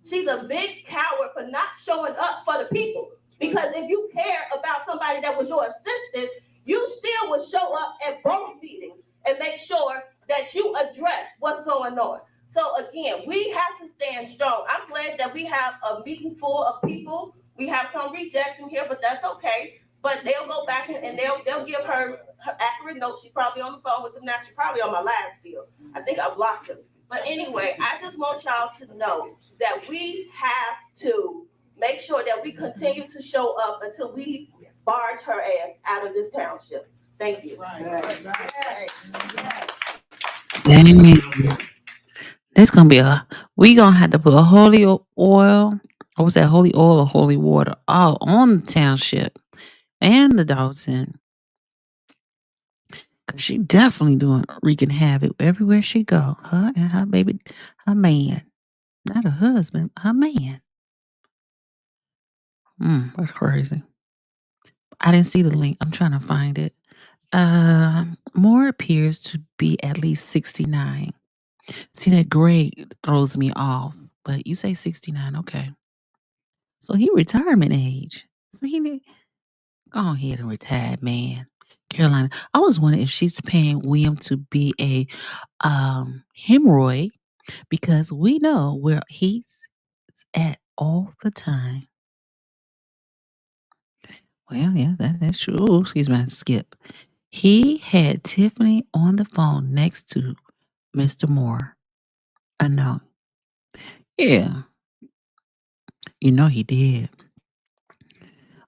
She's a big coward for not showing up for the people. Because if you care about somebody that was your assistant, you still would show up at both meetings and make sure that you address what's going on. So again, we have to stand strong. I'm glad that we have a meeting full of people. We have some rejection here, but that's okay. But they'll go back and they'll give her accurate notes. She's probably on the phone with them now. She's probably on my live still. I think I blocked her. But anyway, I just want y'all to know that we have to make sure that we continue to show up until we barge her ass out of this township. Thank you. Dang. There's gonna be we gonna have to put a holy oil, or what's that, holy oil or holy water, all on the township and the Dalton. Cause she definitely wreaking havoc everywhere she go. Her and her baby, her man, not her husband, her man. That's crazy. I didn't see the link. I'm trying to find it. Moore appears to be at least 69. See, that gray throws me off, but you say 69, okay. So he retirement age. So he need go ahead and retire, man. Carolina. I was wondering if she's paying William to be a hemorrhoid because we know where he's at all the time. Well, yeah, that's true. Ooh, excuse me, I skip. He had Tiffany on the phone next to Mr. Moore. I know. Yeah, you know he did.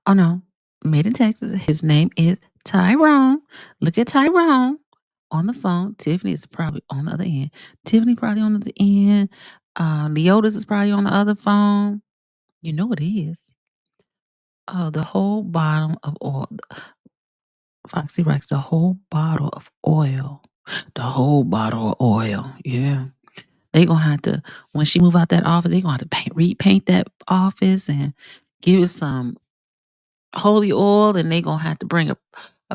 Oh no, made in Texas. His name is Tyrone. Look at Tyrone on the phone. Tiffany is probably on the other end. Tiffany probably on the other end. Leotis is probably on the other phone. You know it is. Oh, the whole bottom of oil. Foxy Rex, the whole bottle of oil. The whole bottle of oil. Yeah. They gonna have to, when she move out that office, they gonna have to repaint that office and give it some holy oil, and they gonna have to bring a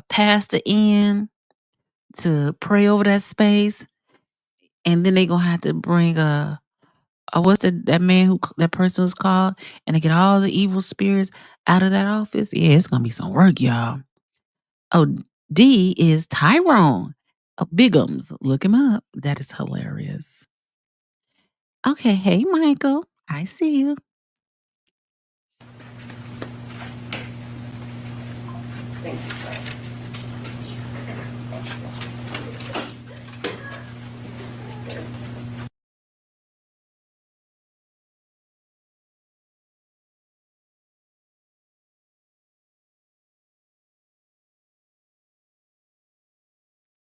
pastor in to pray over that space, and then they gonna have to bring what's that man who that person was called, and to get all the evil spirits out of that office. Yeah, it's gonna be some work, y'all. Oh, D is Tyrone of Bigums. Look him up. That is hilarious. Okay, hey Michael, I see you.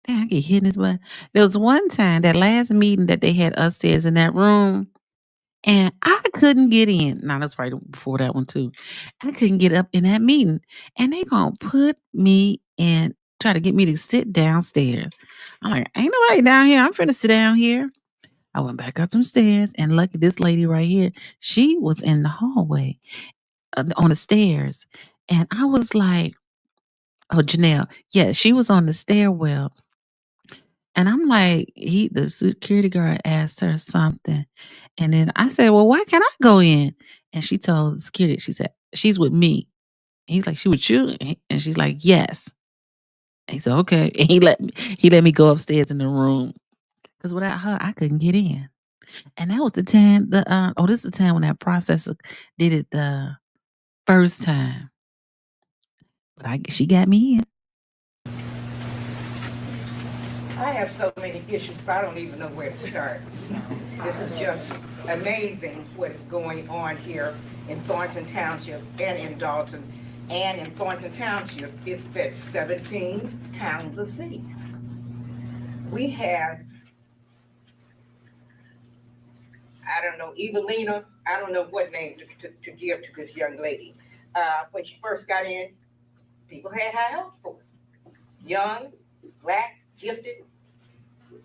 Damn, I get hit in his butt. There was one time, that last meeting that they had upstairs in that room, and I couldn't get in. Now that's right before that one too. I couldn't get up in that meeting, and they gonna put me in, try to get me to sit downstairs. I'm like, ain't nobody down here. I'm finna sit down here. I went back up them stairs, and lucky this lady right here, she was in the hallway on the stairs, and I was like, oh, Janelle, yeah, she was on the stairwell. And I'm like, the security guard asked her something. And then I said, well, why can't I go in? And she told the security, she said, she's with me. And he's like, she with you? And she's like, yes. And he said, okay. And he let me go upstairs in the room. Because without her, I couldn't get in. And that was the time, this is the time when that processor did it the first time. But she got me in. I have so many issues, I don't even know where to start. This is just amazing what is going on here in Thornton Township and in Dalton. And in Thornton Township, it fits 17 towns or cities. We have, I don't know, Evelina, I don't know what name to give to this young lady. When she first got in, people had high hopes for her. Young, black, gifted.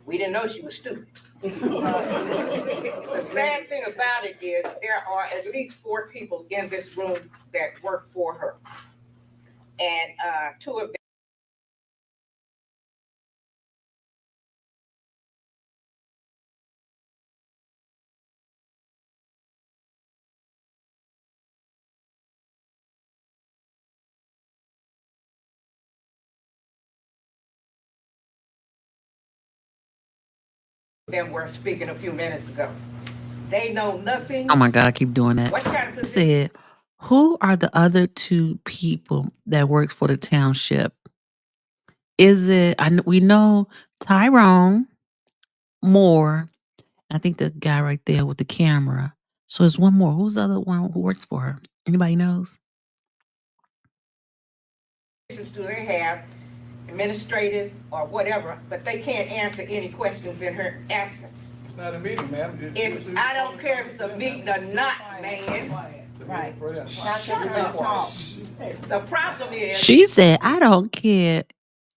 We didn't know she was stupid. The sad thing about it is there are at least 4 people in this room that work for her. And 2 of them were speaking a few minutes ago. They know nothing. Oh my God, I keep doing that. What kind of I said, who are the other 2 people that works for the township? Is it, we know Tyrone Moore. I think the guy right there with the camera. So there's one more. Who's the other one who works for her? Anybody knows? do they have, administrative or whatever, but they can't answer any questions in her absence. It's not a meeting, ma'am. I don't care if it's a meeting or not, man. Right. Shut up. The problem is, She said, I don't care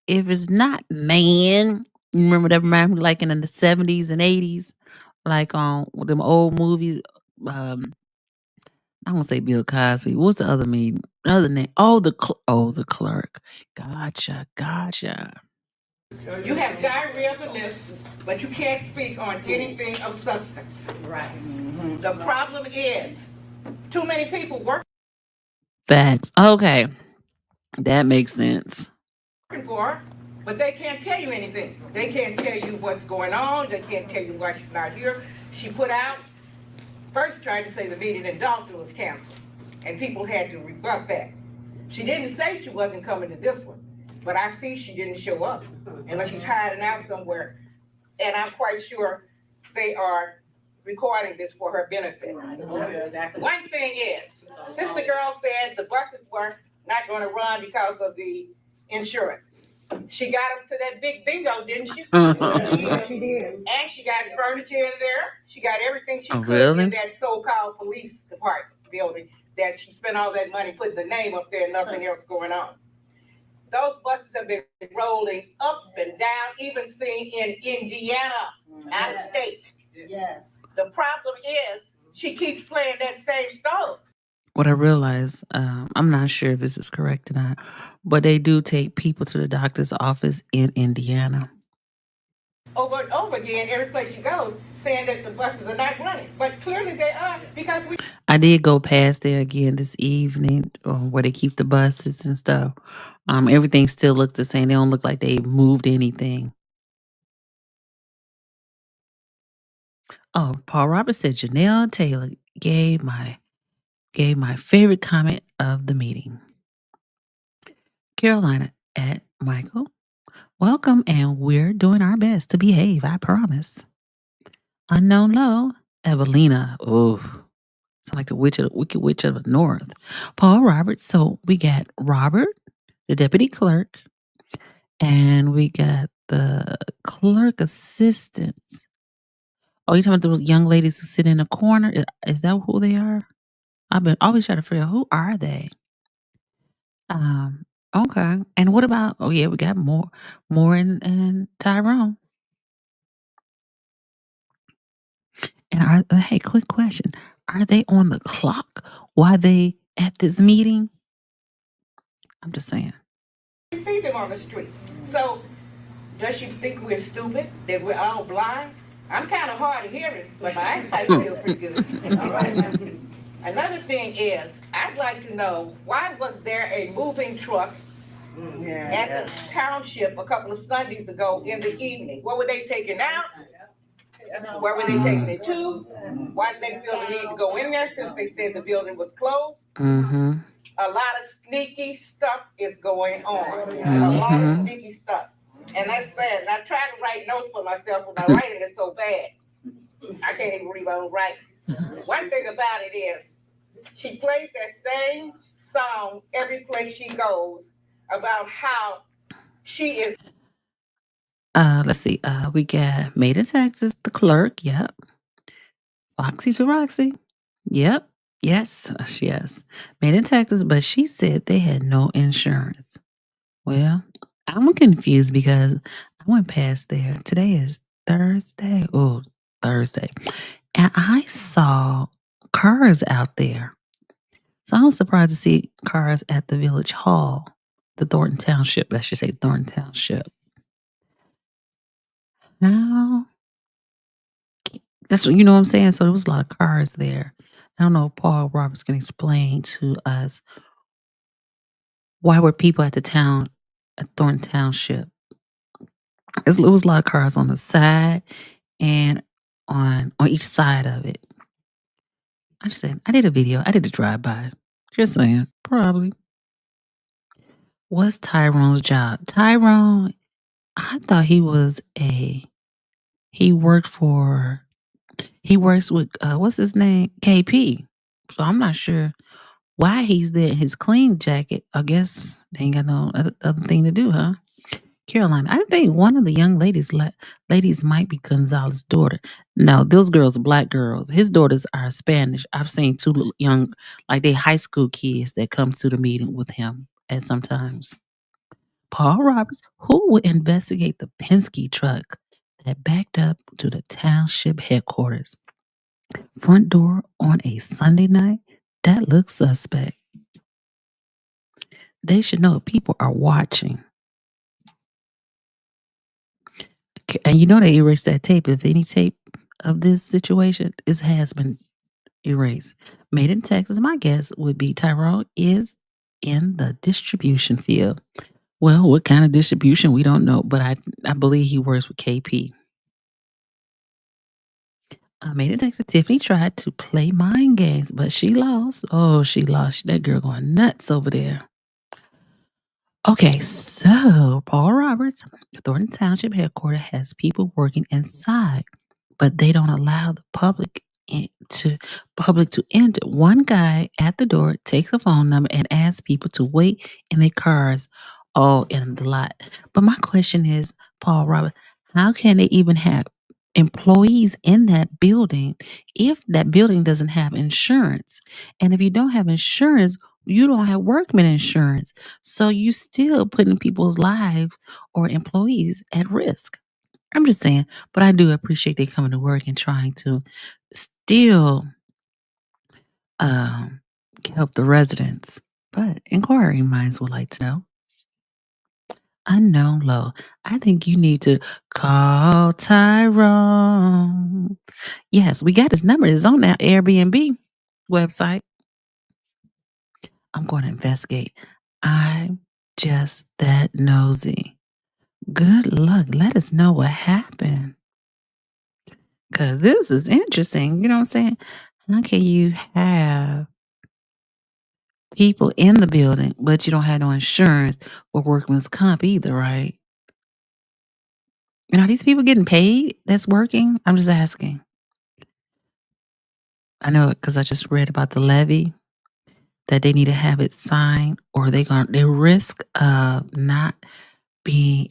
if it's not man. You remember that reminded me like in the 70s and 80s? Like on them old movies. I won't say Bill Cosby. What's the other meeting? Other name? Oh, the clerk. Gotcha. you have diarrhea of the lips, but you can't speak on anything of substance. Right. The problem is, too many people work. Facts. Okay. That makes sense. for, but they can't tell you anything. They can't tell you what's going on. They can't tell you why she's not here. She put out, first tried to say the meeting in Dalton was canceled, and people had to rebut that. She didn't say she wasn't coming to this one, but I see she didn't show up unless she's hiding out somewhere. And I'm quite sure they are recording this for her benefit. One thing is, Sister Girl said the buses were not going to run because of the insurance. She got them to that big bingo, didn't she? Yeah, she did. And she got furniture in there. She got everything she could really? in that so-called police department building that she spent all that money putting the name up there, nothing else going on. Those buses have been rolling up and down, even seen in Indiana, out of state. Yes. The problem is she keeps playing that same story. What I realize, I'm not sure if this is correct or not, but they do take people to the doctor's office in Indiana. Over and over again, every place she goes, saying that the buses are not running. But clearly they are, because we... I did go past there again this evening, where they keep the buses and stuff. Everything still looks the same. They don't look like they moved anything. Oh, Paul Roberts said Janelle Taylor gave my favorite comment of the meeting. Carolina at Michael, welcome, and we're doing our best to behave, I promise. Unknown Low, Evelina, oh, sound like the Wicked Witch of the North. Paul Roberts, so we got Robert, the deputy clerk, and we got the clerk assistants. Oh, you talking about those young ladies who sit in the corner? Is that who they are? I've been always trying to figure out, who are they? Okay. And what about, oh yeah, we got more and Tyrone. And hey, quick question. Are they on the clock while they at this meeting? I'm just saying. You see them on the street. So does she think we're stupid, that we're all blind? I'm kind of hard of hearing, but my eyesight feels pretty good. All right. Another thing is, I'd like to know, why was there a moving truck at the township a couple of Sundays ago in the evening? What were they taking out? Where were they taking it to? Why did they feel the need to go in there since they said the building was closed? Mm-hmm. A lot of sneaky stuff is going on. A lot of sneaky stuff. And that's sad. And I try to write notes for myself, but my writing is so bad. I can't even read my own writing. One thing about it is, she plays that same song every place she goes about how she is. Let's see. We got Made in Texas, the clerk. Yep. Foxy to Roxy. Yep. Yes. Yes. Made in Texas, but she said they had no insurance. Well, I'm confused because I went past there. Today is Thursday. Oh, Thursday. And I saw cars out there. So I was surprised to see cars at the Village Hall, the Thornton Township. I should say Thornton Township. Now, that's what, you know what I'm saying? So there was a lot of cars there. I don't know if Paul Roberts can explain to us, why were people at Thornton Township? It was a lot of cars on the side and on each side of it. I just said, I did a video. I did a drive-by. Just saying, probably. What's Tyrone's job? Tyrone, I thought he works with, what's his name? KP. So I'm not sure why he's there in his clean jacket. I guess they ain't got no other thing to do, huh? Carolina, I think one of the young ladies might be Gonzalez's daughter. No, those girls are black girls. His daughters are Spanish. I've seen two little young, like they high school kids that come to the meeting with him at sometimes. Paul Roberts, who would investigate the Penske truck that backed up to the township headquarters? Front door on a Sunday night? That looks suspect. They should know people are watching. And you know they erased that tape. If any tape of this situation, it has been erased. Made in Texas, my guess would be Tyrone is in the distribution field. Well, what kind of distribution, we don't know, but I believe he works with KP. Made it Texas, Tiffany tried to play mind games, but she lost. Oh, she lost. That girl going nuts over there. Okay, so Paul Roberts, the Thornton Township headquarters, has people working inside, but they don't allow the public to enter. One guy at the door takes a phone number and asks people to wait in their cars all in the lot. But my question is, Paul Roberts, how can they even have employees in that building if that building doesn't have insurance? And if you don't have insurance, you don't have workman insurance. So you still putting people's lives or employees at risk. I'm just saying, but I do appreciate they coming to work and trying to still um, help the residents. But inquiring minds would like to know. Unknown low. I think you need to call Tyrone. Yes, we got his number. It's on that Airbnb website. I'm going to investigate. I'm just that nosy. Good luck. Let us know what happened. Because this is interesting. You know what I'm saying? How can you have people in the building, but you don't have no insurance or workman's comp either, right? And are these people getting paid that's working? I'm just asking. I know it because I just read about the levy that they need to have it signed or they risk of not being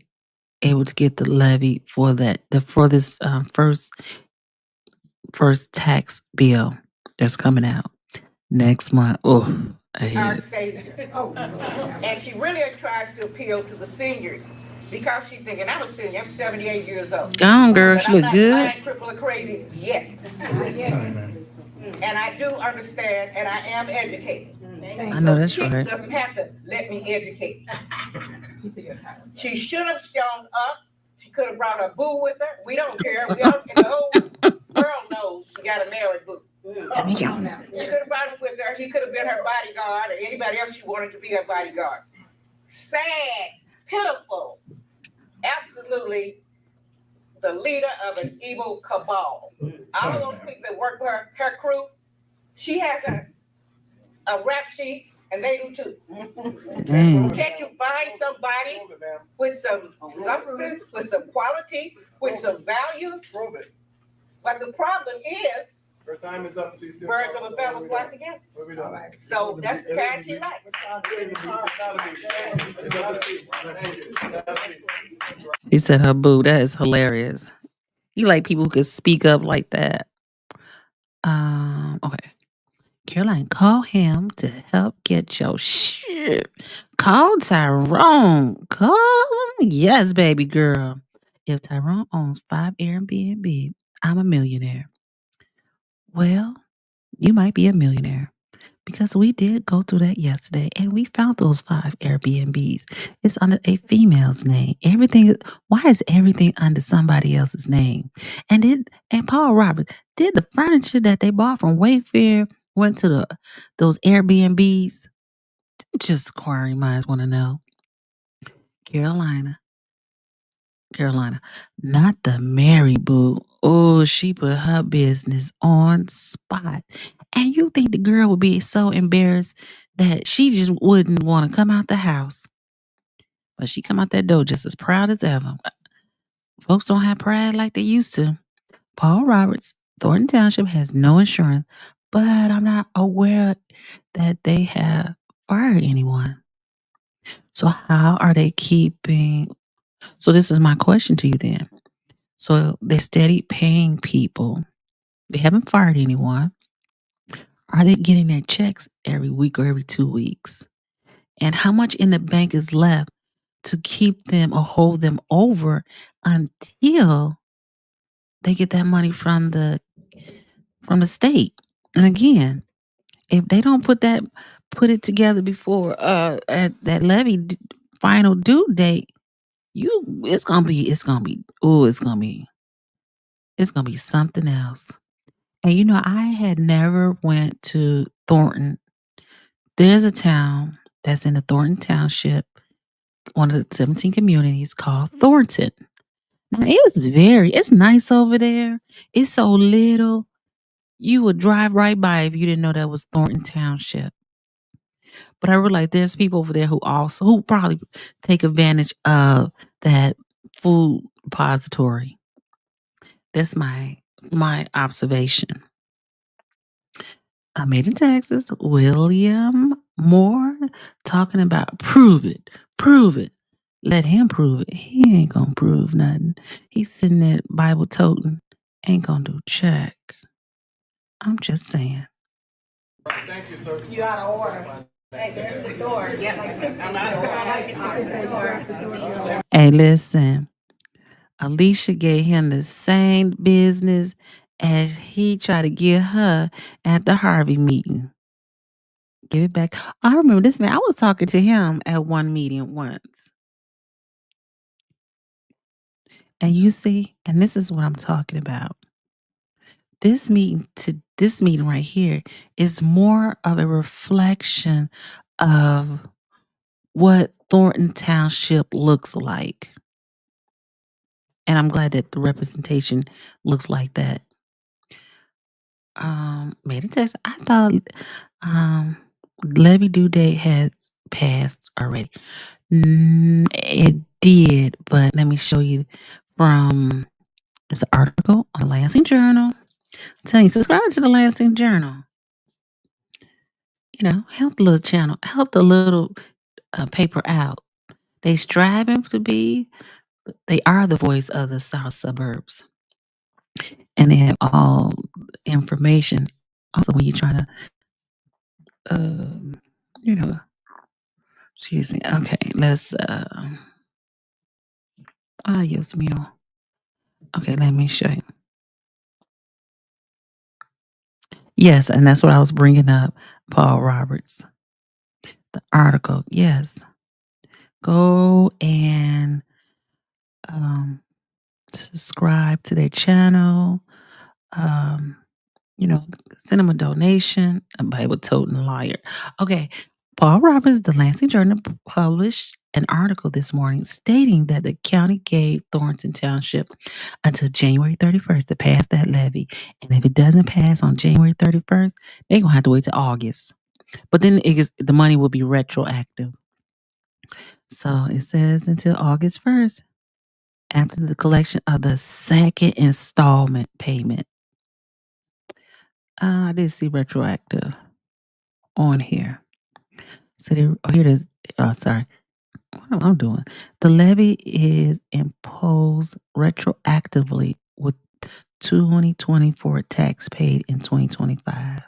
able to get the levy for this first tax bill that's coming out next month. Oh, I hate it. And she really tries to appeal to the seniors because she's thinking, I'm a senior, I'm 78 years old. Go on, girl, she I'm look not good. blind, crippled, or crazy yet. And I do understand, and I am educated. I know that's She right. doesn't have to let me educate. She should have shown up. She could have brought her boo with her. We don't care. We don't, and the whole world knows she got a married boo. She could have brought him with her. He could have been her bodyguard or anybody else she wanted to be her bodyguard. Sad, pitiful, absolutely the leader of an evil cabal. All of those people that work for her crew, she has a rap sheet, and they do too. Can't you find somebody with some substance, with some quality, with some values? But the problem is, her time is up. birds of a feather flock together. So that's the kind she likes. She said her boo. That is hilarious. You like people who could speak up like that. Okay. Caroline, call him to help get your shit. Call Tyrone. Call him. Yes, baby girl. If Tyrone owns 5 Airbnb, I'm a millionaire. Well, you might be a millionaire because we did go through that yesterday and we found those 5 Airbnbs. It's under a female's name. Why is everything under somebody else's name? And Paul Roberts, did the furniture that they bought from Wayfair went to those Airbnbs? Just inquiring minds want to know. Carolina, not the Mary Boo. Oh, she put her business on spot. And you think the girl would be so embarrassed that she just wouldn't want to come out the house. But she come out that door just as proud as ever. Folks don't have pride like they used to. Paul Roberts, Thornton Township has no insurance, but I'm not aware that they have fired anyone. So how are they keeping... So this is my question to you then. So they're steady paying people. They haven't fired anyone. Are they getting their checks every week or every 2 weeks? And how much in the bank is left to keep them or hold them over until they get that money from the state? And again, if they don't put it together before at that levy final due date, it's gonna be something else. And I had never went to Thornton. There's a town that's in the Thornton Township one of the 17 communities called Thornton. Now, it's nice over there. It's so little. You would drive right by if you didn't know that was Thornton Township. But I realize there's people over there who probably take advantage of that food repository. That's my observation. I made in Texas. William Moore talking about prove it, prove it. Let him prove it. He ain't gonna prove nothing. He's sitting there Bible toting, ain't gonna do check. I'm just saying. Thank you, sir. You out of order. Hey, there's the door. I'm out of order. Hey, listen. Alicia gave him the same business as he tried to give her at the Harvey meeting. Give it back. I remember this man. I was talking to him at one meeting once. And you see, and this is what I'm talking about. This meeting right here is more of a reflection of what Thornton Township looks like. And I'm glad that the representation looks like that. Made a text. I thought levy due date has passed already. It did, but let me show you from it's an article on the Lansing Journal. I'm telling you, subscribe to the Lansing Journal. You know, help the little channel, help the little paper out. They striving to be. They are the voice of the South suburbs, and they have all information. Also, when you're trying to, you know, excuse me. Okay, let's. Dios mío. Okay, let me show you. Yes, and that's what I was bringing up. Paul Roberts, the article. Yes, go and subscribe to their channel. You know, send them a donation. A Bible toting liar. Okay, Paul Roberts, the Lansing Journal, published an article this morning stating that the county gave Thornton Township until January 31st to pass that levy. And if it doesn't pass on January 31st, they're going to have to wait till August. But then the money will be retroactive. So it says until August 1st, after the collection of the second installment payment. I did see retroactive on here. So here it is. Oh, sorry. What am I doing? The levy is imposed retroactively with 2024 tax paid in 2025.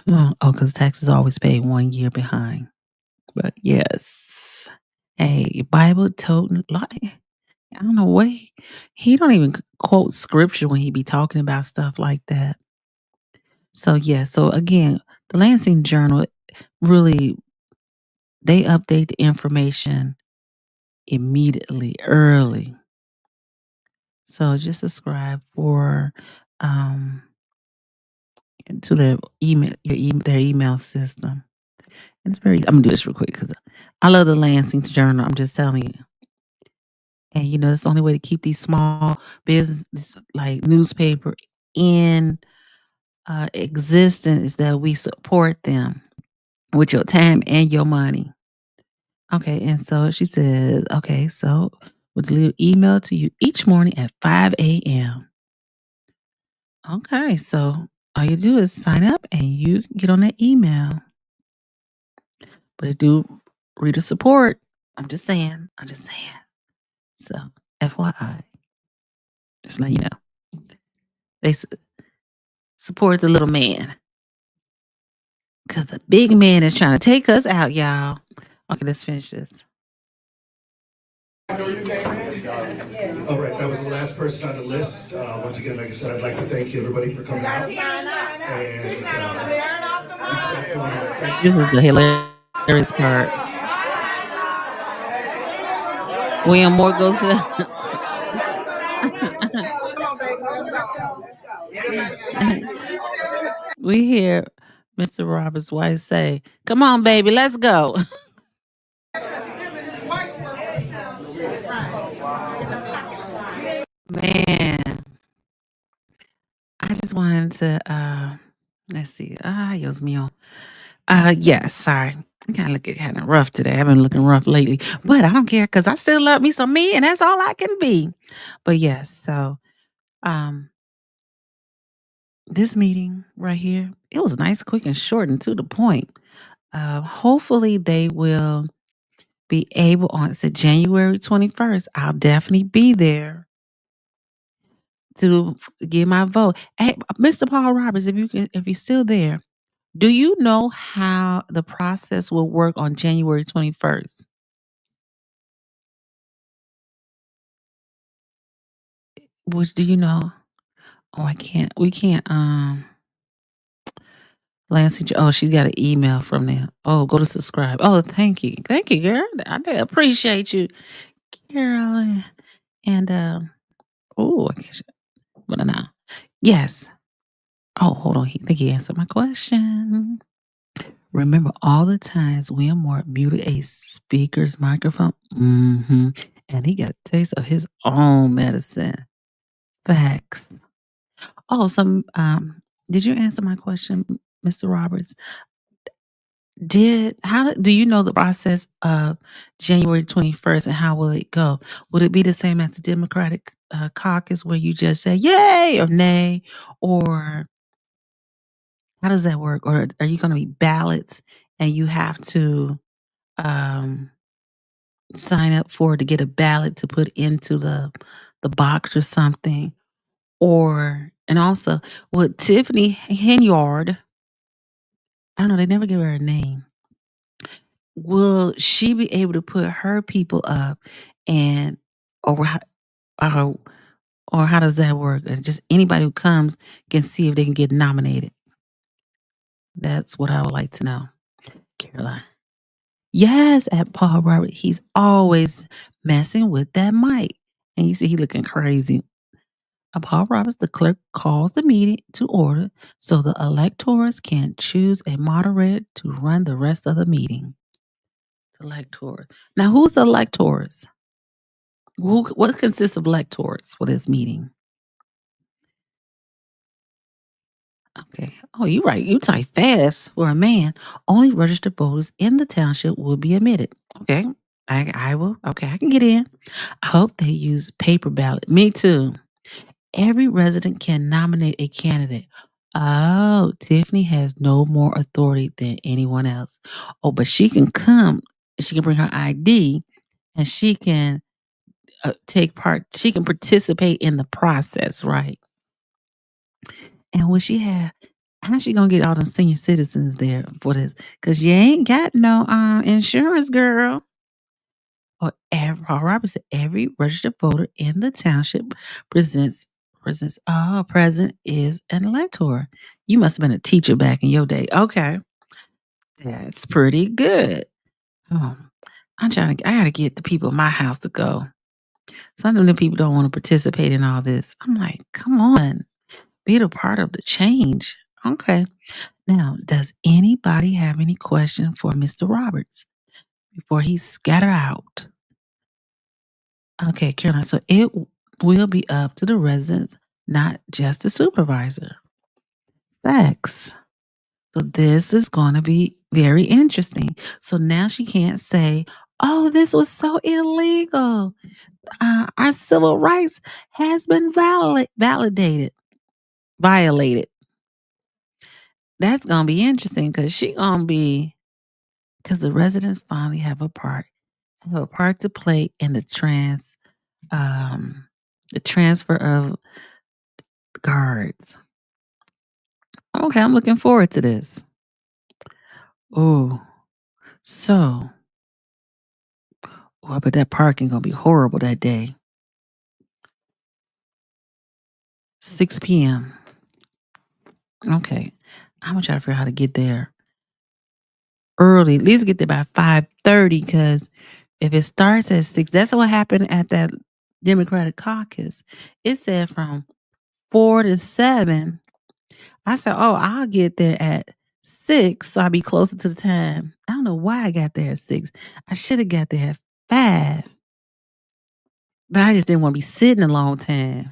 Oh, because tax is always paid 1 year behind. But yes. Hey, Bible toting like I don't know what he don't even quote scripture when he be talking about stuff like that. So yeah, so again, the Lansing Journal really they update the information immediately, early. So just subscribe for to their email system. And it's very I'm gonna do this real quick because I love the Lansing Journal. I'm just telling you. And you know, it's the only way to keep these small businesses like newspaper in existence is that we support them with your time and your money. Okay, and so she says, okay, so we'll deliver email to you each morning at 5 a.m. Okay, so all you do is sign up and you get on that email. But it do reader support. I'm just saying. So, FYI, just let you know. They support the little man. Because the big man is trying to take us out, y'all. Okay, let's finish this. All right, that was the last person on the list. Once again, like I said, I'd like to thank everybody for coming out. And this is the hilarious part. William Moore goes to we hear Mr. Roberts' wife say, "Come on, baby, let's go." Man, I just wanted to let's see. Dios mío. Yes, sorry. I kind of looking kind of rough today. I've been looking rough lately, but I don't care because I still love me some me, and that's all I can be. But yes, so um, this meeting right here, it was nice, quick, and short, and to the point. Hopefully, they will be able on it's January 21st. I'll definitely be there to give my vote. Hey, Mr. Paul Roberts, if you're still there, do you know how the process will work on January 21st? Which do you know? Oh, I can't. We can't. Lancey. Oh, she got an email from them. Oh, go to subscribe. Oh, thank you, girl. I did appreciate you, Carolyn. And oh, I can't. But now, yes. Oh, hold on. I think he answered my question. Remember all the times William Moore muted a speaker's microphone? Mm-hmm. And he got a taste of his own medicine. Facts. Oh, did you answer my question, Mr. Roberts? Do you know the process of January 21st and how will it go? Would it be the same as the Democratic caucus where you just say yay or nay? Or how does that work? Or are you going to be ballots and you have to um, sign up for to get a ballot to put into the box or something? Or and also would Tiffany Henyard, I don't know, they never give her a name. Will she be able to put her people up and or how, or, or how does that work? Just anybody who comes can see if they can get nominated. That's what I would like to know, Caroline. Yes, at Paul Robert, he's always messing with that mic. And you see he looking crazy. Paul Roberts, the clerk, calls the meeting to order so the electors can choose a moderator to run the rest of the meeting. Electors. Now, who's the electors? What consists of electors for this meeting? Okay. Oh, you're right. You type fast for a man. Only registered voters in the township will be admitted. Okay. I will. Okay, I can get in. I hope they use paper ballot. Me too. Every resident can nominate a candidate. Oh, Tiffany has no more authority than anyone else. Oh, but she can come. She can bring her ID and she can take part. She can participate in the process, right? And when she had, how's she gonna get all them senior citizens there for this? Because you ain't got no insurance, girl. Or Robert said, every registered voter in the township present is an elector. You must have been a teacher back in your day. Okay, that's pretty good. Oh, I gotta get the people in my house to go. Some of the people don't want to participate in all this. I'm like, come on, be a part of the change. Okay. Now, does anybody have any question for Mr. Roberts before he scatter out? Okay, Caroline. So it will be up to the residents, not just the supervisor. Facts. So this is going to be very interesting. So now she can't say, "Oh, this was so illegal. Our civil rights has been violated." That's gonna be interesting because the residents finally have a part to play in um the transfer of guards. Okay, I'm looking forward to this. Oh, so I bet that parking gonna be horrible that day. 6 p.m. Okay, I'm gonna try to figure out how to get there early. At least get there by 5:30. Because if it starts at 6, that's what happened at that Democratic caucus. It said from 4 to 7. I said, "Oh, I'll get there at 6, so I'll be closer to the time." I don't know why I got there at 6. I should have got there at 5. But I just didn't want to be sitting a long time.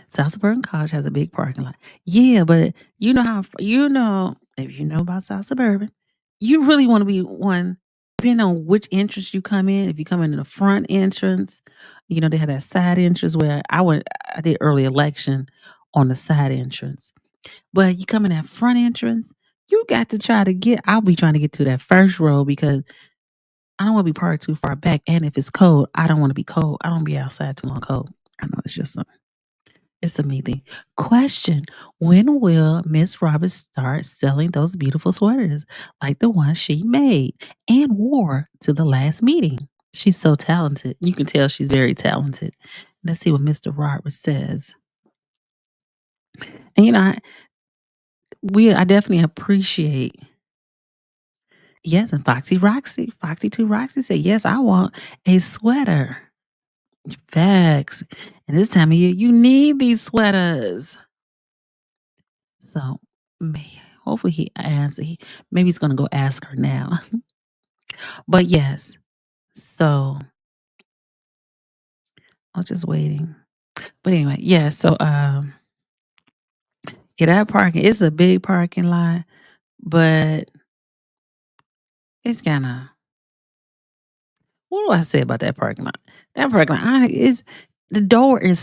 South Suburban College has a big parking lot. Yeah, but you know how if you know about South Suburban, you really want to be one. Depending on which entrance you come in. If you come in the front entrance, they have that side entrance where I did early election on the side entrance. But you come in that front entrance, you got to try to get. I'll be trying to get to that first row because I don't want to be parked too far back. And if it's cold, I don't want to be cold. I don't wanna be outside too long cold. I know it's a me thing. Question: when will Miss Roberts start selling those beautiful sweaters like the one she made and wore to the last meeting? She's so talented. You can tell she's very talented. Let's see what Mr. Roberts says. And I definitely appreciate. Yes, and Foxy 2 Roxy said, yes, I want a sweater. Facts. And this time of year, you need these sweaters. So hopefully he answers. Maybe he's gonna go ask her now. But yes, so I'm just waiting. But anyway, yeah. So yeah, that parking it's a big parking lot, but it's kind of what do I say about that parking lot? That parking lot is the door is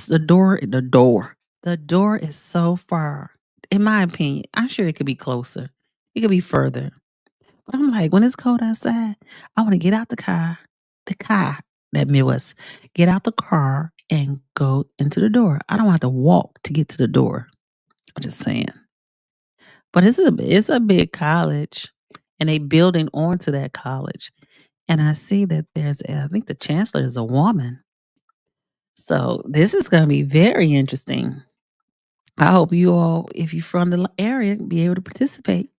so far. In my opinion, I'm sure it could be closer. It could be further. But I'm like, when it's cold outside, I want to get out the car, that Midwest, get out the car and go into the door. I don't have to walk to get to the door. I'm just saying. But it's a big college, and they building onto that college. And I see that I think the chancellor is a woman. So this is going to be very interesting. I hope you all, if you're from the area, be able to participate.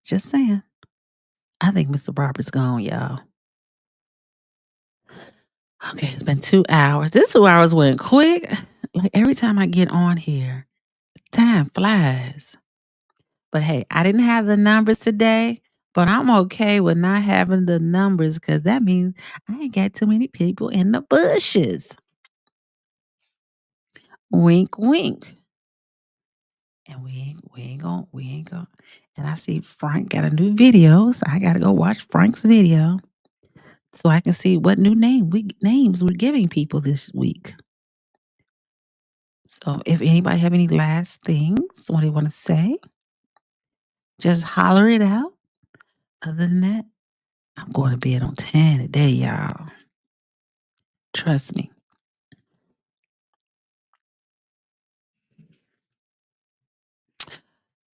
Just saying. I think Mr. Robert's gone, y'all. Okay, it's been 2 hours. This 2 hours went quick. Like every time I get on here, time flies. But hey, I didn't have the numbers today, but I'm okay with not having the numbers because that means I ain't got too many people in the bushes. Wink, wink. And we ain't going. And I see Frank got a new video, so I got to go watch Frank's video so I can see what new names we're giving people this week. So if anybody have any last things, what they want to say, just holler it out. Other than that, I'm going to bed on 10 today, y'all. Trust me.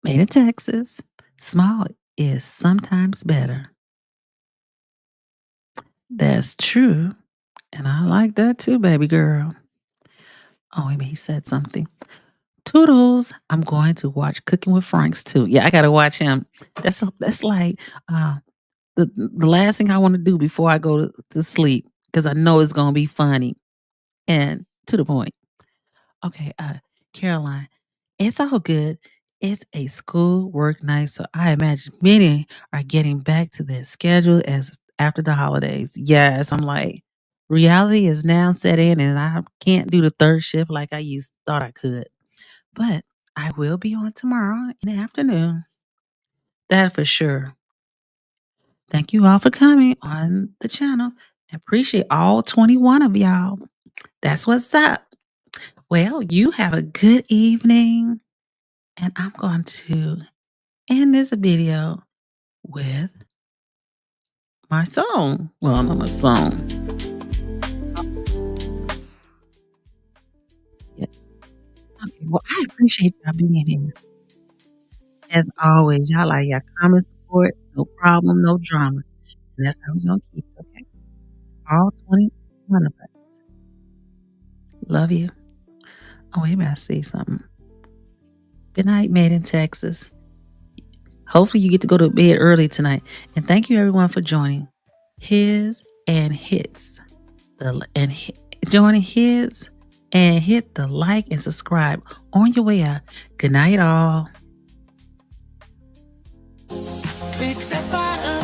Made in Texas. Small is sometimes better. That's true. And I like that too, baby girl. Oh, wait, he said something. Toodles. I'm going to watch Cooking with Franks too. Yeah, I gotta watch him. That's like the last thing I want to do before I go to sleep because I know it's gonna be funny and to the point. Okay, Caroline, it's all good. It's a school work night, so I imagine many are getting back to their schedule as after the holidays. Yes, I'm like, reality is now set in, and I can't do the third shift like I thought I could. But I will be on tomorrow in the afternoon. That for sure. Thank you all for coming on the channel. I appreciate all 21 of y'all. That's what's up. Well, you have a good evening. And I'm going to end this video with my song. Well, not my song. Yes. Okay. Well, I appreciate y'all being here. As always, y'all like your comment support. No problem, no drama. And that's how we're going to keep it, okay? All 21 of us. Love you. Oh, wait a minute. I see something. Good night, Made in Texas. Hopefully you get to go to bed early tonight. And thank you everyone for joining His and Hits. Joining His and hit the like and subscribe on your way out. Good night, all. Fix that fire.